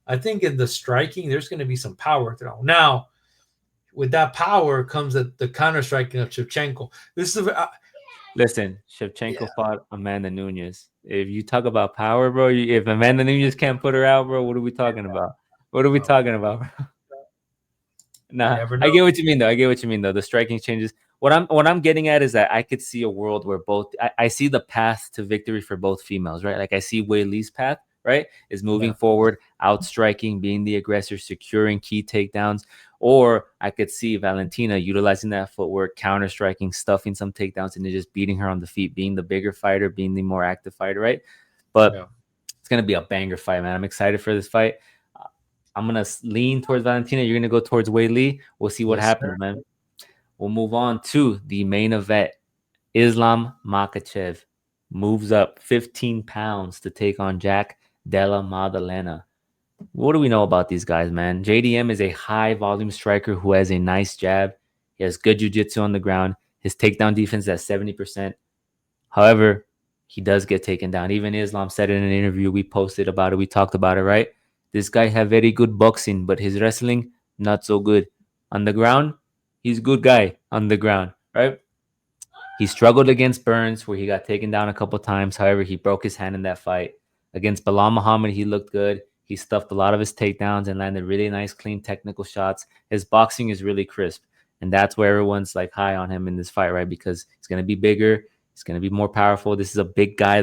I think in the striking, there's going to be some power throw. Now, with that power comes the counter striking of Chichenko. This is Listen, yeah, Shevchenko fought Amanda Nunes. If you talk about power, bro, if Amanda Nunes can't put her out, bro, what are we talking about? What are we well, talking about? you Nah, never I know. get what you mean though. I get what you mean though. The striking changes. What I'm getting at is that I could see a world where I see the path to victory for both females, right? Like I see Wei Li's path, right? Is moving Yeah, forward, outstriking, being the aggressor, securing key takedowns. Or I could see Valentina utilizing that footwork, counter striking, stuffing some takedowns, and then just beating her on the feet, being the bigger fighter, being the more active fighter, right? But yeah. it's gonna be a banger fight, man. I'm excited for this fight. I'm gonna lean towards Valentina. You're gonna go towards Wei Li. We'll see what Yes, happens, sir. man. We'll move on to the main event. Islam Makhachev moves up 15 pounds to take on Jack Della Maddalena. What do we know about these guys, man? JDM is a high volume striker who has a nice jab. He has good jiu-jitsu on the ground. His takedown defense is at 70%. However, he does get taken down. Even Islam said in an interview we posted about it. We talked about it, right? This guy have very good boxing, but his wrestling not so good. On the ground, he's a good guy on the ground, right? He struggled against Burns, where he got taken down a couple times. However, he broke his hand in that fight. Against Bilal Muhammad, he looked good. He stuffed a lot of his takedowns and landed really nice, clean technical shots. His boxing is really crisp. And that's where everyone's like high on him in this fight, right? Because he's going to be bigger. He's going to be more powerful. This is a big guy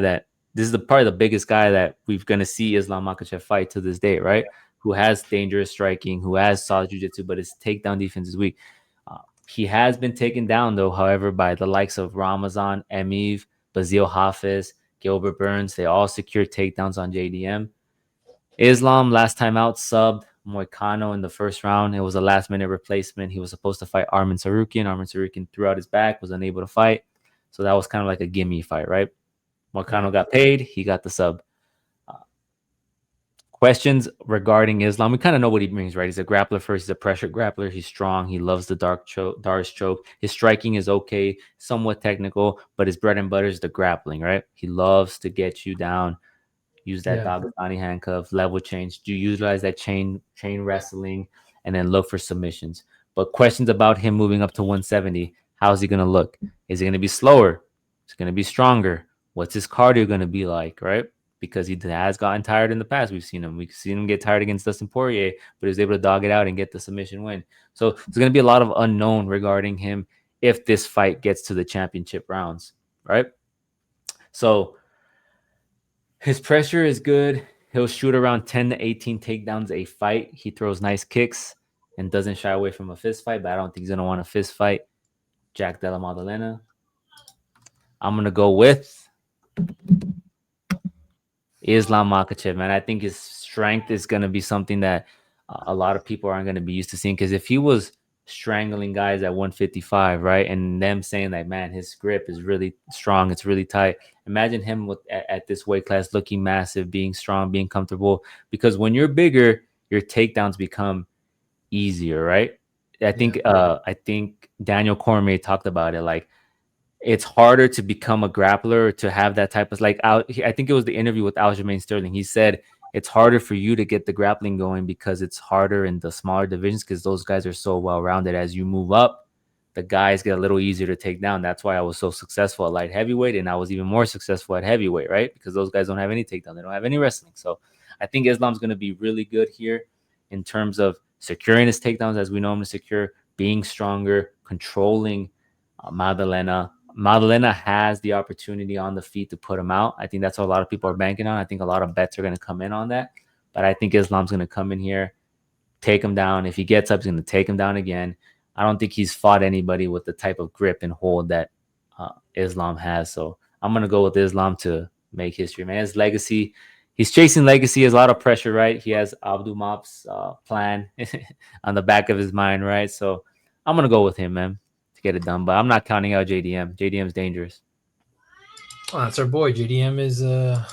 this is probably the biggest guy that we're going to see Islam Makhachev fight to this day, right? Who has dangerous striking, who has solid jiu-jitsu, but his takedown defense is weak. He has been taken down, though, however, by the likes of Ramazan, Emiv, Bazil Hafiz, Gilbert Burns. They all secured takedowns on JDM. Islam, last time out, subbed Moicano in the first round. It was a last minute replacement. He was supposed to fight Armin Sarukian. Armin Sarukian threw out his back, was unable to fight. So that was kind of like a gimme fight, right? Yeah, Moicano got paid. He got the sub. Questions regarding Islam. We kind of know what he brings, right? He's a grappler first. He's a pressure grappler. He's strong. He loves the Darce choke. His striking is okay, somewhat technical, but his bread and butter is the grappling, right? He loves to get you down, use that yeah, Dagestani handcuff, level change, do utilize that chain wrestling, and then look for submissions. But questions about him moving up to 170. How's he gonna look? Is he gonna be slower? Is he gonna be stronger? What's his cardio gonna be like, right? Because he has gotten tired in the past. We've seen him get tired against Dustin Poirier, but he was able to dog it out and get the submission win. So there's gonna be a lot of unknown regarding him if this fight gets to the championship rounds, right? So his pressure is good. He'll shoot around 10 to 18 takedowns a fight. He throws nice kicks and doesn't shy away from a fist fight, but I don't think he's going to want a fist fight. Jack Della Maddalena. I'm gonna go with Islam Makhachev, man. I think his strength is gonna be something that a lot of people aren't gonna be used to seeing. Because if he was strangling guys at 155, right, and them saying that, man, his grip is really strong, it's really tight. Imagine him at this weight class, looking massive, being strong, being comfortable. Because when you're bigger, your takedowns become easier, right? Yeah. I think Daniel Cormier talked about it. Like, it's harder to become a grappler, to have that type of like I think it was the interview with Aljamain Sterling. He said it's harder for you to get the grappling going because it's harder in the smaller divisions because those guys are so well rounded. As you move up, the guys get a little easier to take down. That's why I was so successful at light heavyweight, and I was even more successful at heavyweight, right? Because those guys don't have any takedown, they don't have any wrestling. So I think Islam's going to be really good here in terms of securing his takedowns as we know him to secure, being stronger, controlling Maddalena. Maddalena has the opportunity on the feet to put him out. I think that's what a lot of people are banking on. I think a lot of bets are going to come in on that. But I think Islam's going to come in here, take him down. If he gets up, he's going to take him down again. I don't think he's fought anybody with the type of grip and hold that Islam has. So I'm going to go with Islam to make history, man. His legacy, he's chasing legacy. There's a lot of pressure, right? He has Abdul Mop's plan on the back of his mind, right? So I'm going to go with him, man, to get it done. But I'm not counting out JDM. JDM's dangerous. Oh, that's our boy. JDM is I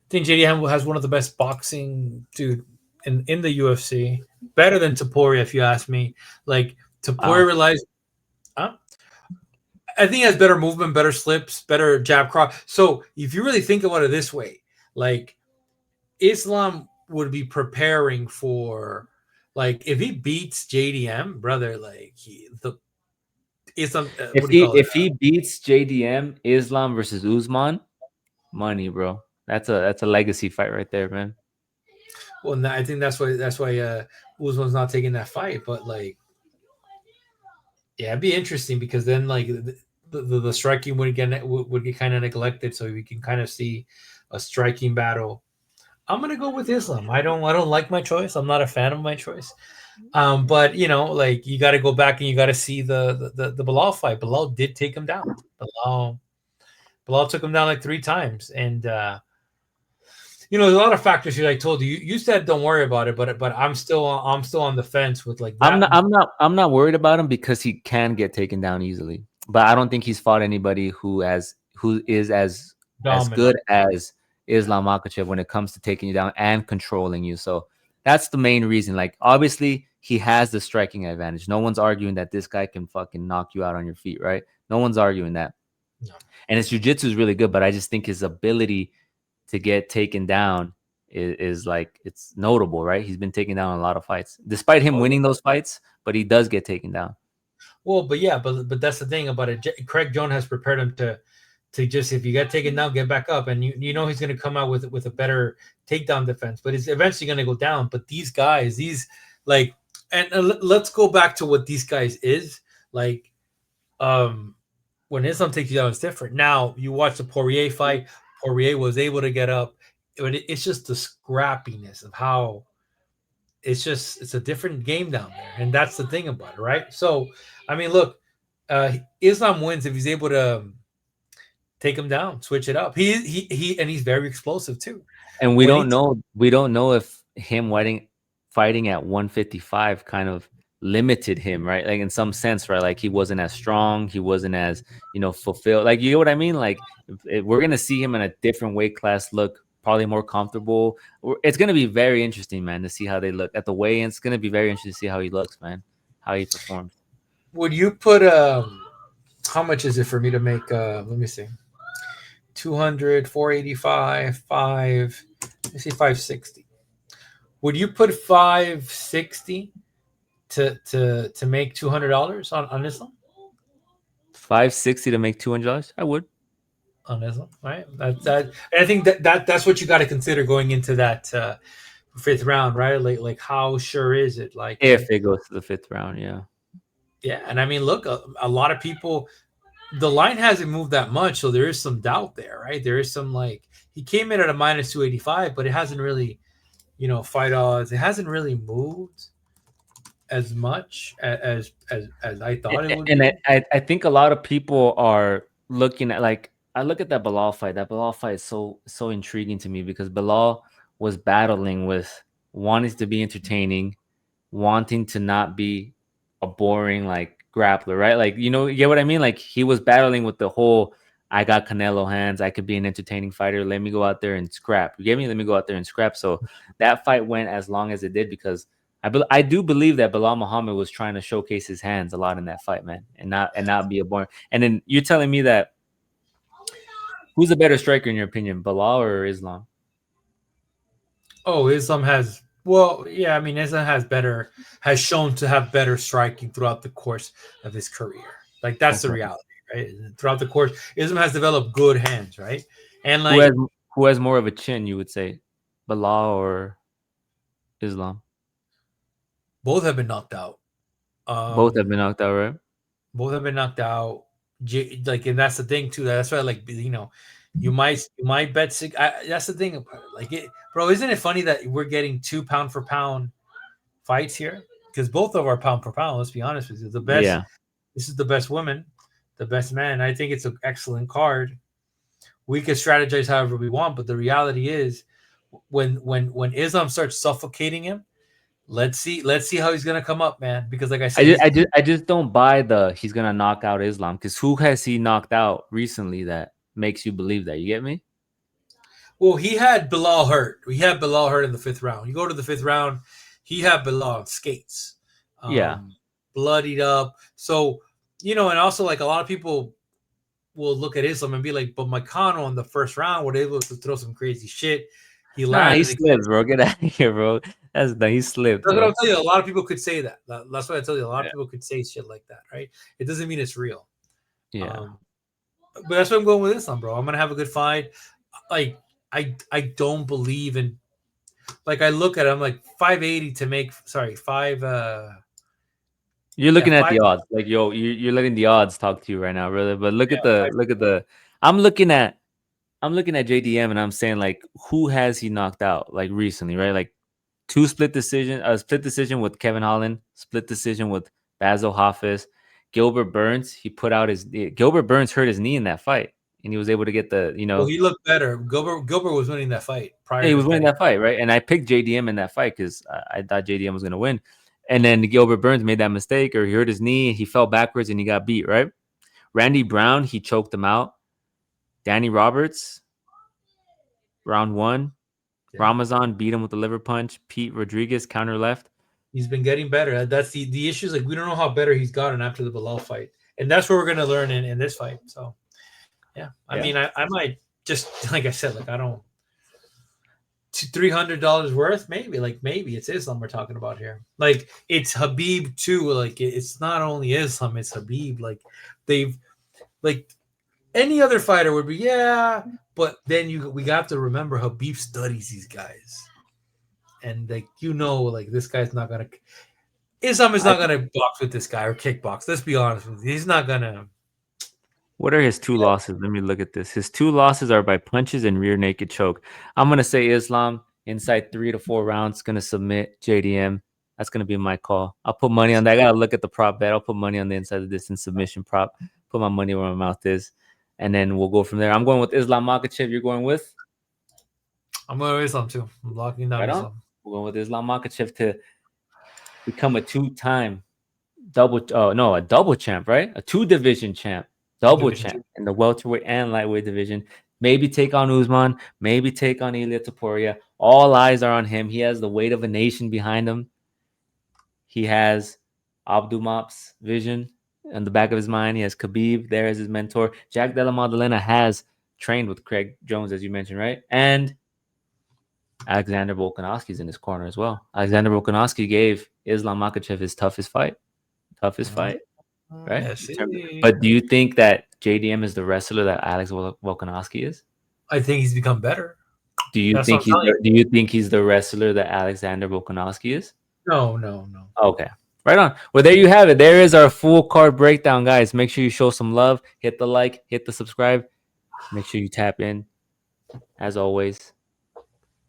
think JDM has one of the best boxing dude in the UFC. Better than Topuria, if you ask me. Like Topuria Wow. relies huh? I think he has better movement, better slips, better jab cross. So if you really think about it this way, like Islam would be preparing for like if he beats JDM, brother, like the Islam If what do you he call it? if he beats JDM, Islam versus Usman, money, bro. That's a legacy fight right there, man. Well, I think that's why Usman's not taking that fight. But like, yeah, it'd be interesting because then like the striking would get kind of neglected, so we can kind of see a striking battle. I'm gonna go with Islam. I don't like my choice. I'm not a fan of my choice. But like you got to go back and you got to see the Bilal fight. Bilal did take him down. Bilal took him down like 3 times, and there's a lot of factors here. I told you. You said don't worry about it, but I'm still on the fence with like I'm that. not I'm not I'm not worried about him because he can get taken down easily. But I don't think he's fought anybody who is as Dominant. good as Islam Makhachev when it comes to taking you down and controlling you. So that's the main reason. Like, obviously he has the striking advantage. No one's arguing that this guy can fucking knock you out on your feet, right? No one's arguing that. No. And his jiu-jitsu is really good, but I just think his ability to get taken down is like, it's notable, right? He's been taken down in a lot of fights, despite him Oh yeah. winning those fights, but he does get taken down. Well, but yeah, but that's the thing about it. Craig Jones has prepared him to just if you get taken down, get back up, and you know he's going to come out with a better takedown defense. But it's eventually going to go down. But these guys, like, and let's go back to what these guys is like. Um, when Islam takes you down, it's different. Now you watch the Poirier fight. Poirier was able to get up, but it's just the scrappiness of how it's a different game down there, and that's the thing about it, right? So, I mean, look, Islam wins if he's able to take him down, switch it up. And he's very explosive too. And When he we don't know if him fighting at 155 kind of limited him, right? Like, in some sense, right? Like, he wasn't as strong, he wasn't as, fulfilled. Like, you know what I mean? Like, if we're gonna see him in a different weight class, look probably more comfortable. It's gonna be very interesting, man, to see how they look at the weigh-in. It's gonna be very interesting to see how he looks, man, how he performs. would you put how much is it for me to make let me see 200 485 5 let me see 560 would you put 560 to make $200 on Islam 560 to make $200? I would. on Islam, right? That and I think that's what you got to consider going into that fifth round, right? Like how sure is it? Like, If it goes to the fifth round, yeah. yeah, and I mean, look, a lot of people, the line hasn't moved that much, so there is some doubt there, right? There is some like he came in at a minus 285, but it hasn't really, fight odds. It hasn't really moved. as much as I thought it would And be. I think a lot of people are looking at, like, I look at that Bilal fight. That Bilal fight is so intriguing to me because Bilal was battling with wanting to be entertaining, wanting to not be a boring like grappler, right? Like, you get what I mean? Like, he was battling with the whole, I got Canelo hands, I could be an entertaining fighter. Let me go out there and scrap. You get me? Let me go out there and scrap. So that fight went as long as it did because I do believe that Bilal Muhammad was trying to showcase his hands a lot in that fight, man, and not be a boring. And then you're telling me that who's a better striker in your opinion, Bilal or Islam? Oh, Islam has well, yeah. I mean, Islam has shown to have better striking throughout the course of his career. Like that's the Okay. reality, right? Throughout the course, Islam has developed good hands, right? And Who has like who has more of a chin, you would say? Bilal or Islam? both have been knocked out. Both have Um, been knocked out, right? both have been knocked out. Like, and that's the thing too. That's why, like, you might bet six. That's the thing about it. Like, bro, isn't it funny that we're getting 2 pound for pound fights here? Because both of our pound for pound. Let's be honest with you, the best. Yeah. This is the best woman, the best man. I think it's an excellent card. We can strategize however we want, but the reality is, when Islam starts suffocating him, let's see how he's gonna come up, man. Because like I I said, just, I just, I just don't buy the he's gonna knock out Islam because who has he knocked out recently that makes you believe that? You get me? well, he had Bilal hurt. We had Bilal hurt in the fifth round. You go to the fifth round, he had Bilal on skates, Yeah. um, bloodied up. So and also like a lot of people will look at Islam and be like, but McConnell in the first round was able to throw some crazy shit. He Nah, he landed against. slipped, bro. Get out of here, bro. He slipped, That's what bro. I'm telling you. A lot of people could say that. That's what I tell you. A lot of Yeah. people could say shit like that, right? It doesn't mean it's real. Yeah. Um, but that's what I'm going with Islam, bro. I'm gonna have a good fight. Like I don't believe in like I look at it, I'm like 580 to make sorry, five You're yeah, looking at five the odds, like yo, you're letting the odds talk to you right now, brother. But look yeah, at the five look at the. I'm looking at I'm looking at JDM and I'm saying like, who has he knocked out like recently, right? Like two split decision with Kevin Holland, split decision with Basil Hafiz, Gilbert Burns. Gilbert Burns hurt his knee in that fight, and he was able to get well he looked better. Gilbert was winning that fight prior he to was his winning betting. that fight, right? And I picked JDM in that fight because I thought JDM was gonna win, and then Gilbert Burns made that mistake or he hurt his knee, he fell backwards and he got beat, right? Randy Brown, he choked him out. Danny Roberts, round one. Yeah. Ramazan beat him with the liver punch. Pete Rodriguez counter left. He's been getting better. That's the issue is like we don't know how better he's gotten after the Bilal fight. And that's what we're gonna learn in this fight. So yeah. I Yeah. mean I might just like I said, like I don't $300 worth maybe like maybe it's Islam we're talking about here like it's Habib too like it's not only Islam it's Habib like they've like any other fighter would be yeah but then we got to remember Habib studies these guys and like like this guy's not gonna Islam is I, not gonna box with this guy or kickbox, let's be honest with you, he's not gonna. what are his two losses? Let me look at this. His two losses are by punches and rear naked choke. I'm gonna say Islam inside 3 to 4 rounds. Gonna submit JDM. That's gonna be my call. I'll put money on that. I gotta look at the prop bet. I'll put money on the inside the distance submission prop. Put my money where my mouth is, and then we'll go from there. I'm going with Islam Makhachev. You're going with I'm going with Islam too, I'm locking down right on. Islam. We're going with Islam Makhachev to become a two-time double. Oh no, a double champ, right? A two-division champ, Two double division champ two. in the welterweight and lightweight division. Maybe take on Usman. Maybe take on Ilia Topuria. All eyes are on him. He has the weight of a nation behind him. He has Abdumap's vision in the back of his mind. He has Khabib there as his mentor. Jack Della Maddalena has trained with Craig Jones, as you mentioned, right? And Alexander Volkanovski's in his corner as well. Alexander Volkanovski gave Islam Makhachev his toughest fight. Toughest fight, right? Yes, But do you think that JDM is the wrestler that Alex Volkanovski is? I think he's become better. Do you That's what think I'm telling you. he's the wrestler that Alexander Volkanovski is? No, no, no. Okay. Right on. Well, there you have it. There is our full card breakdown, guys. Make sure you show some love. Hit the like, hit the subscribe. Make sure you tap in. As always.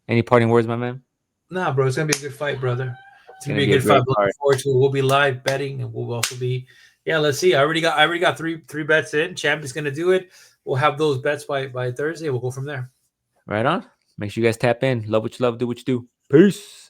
Any parting words, my man? Nah, bro, it's gonna be a good fight, brother. It's gonna be a good fight. great Looking card. forward to it. We'll be live betting, and we'll also be. Yeah, let's see. I already got three bets in. Champ is gonna do it. We'll have those bets by Thursday. We'll go from there. Right on. Make sure you guys tap in. Love what you love. Do what you do. Peace.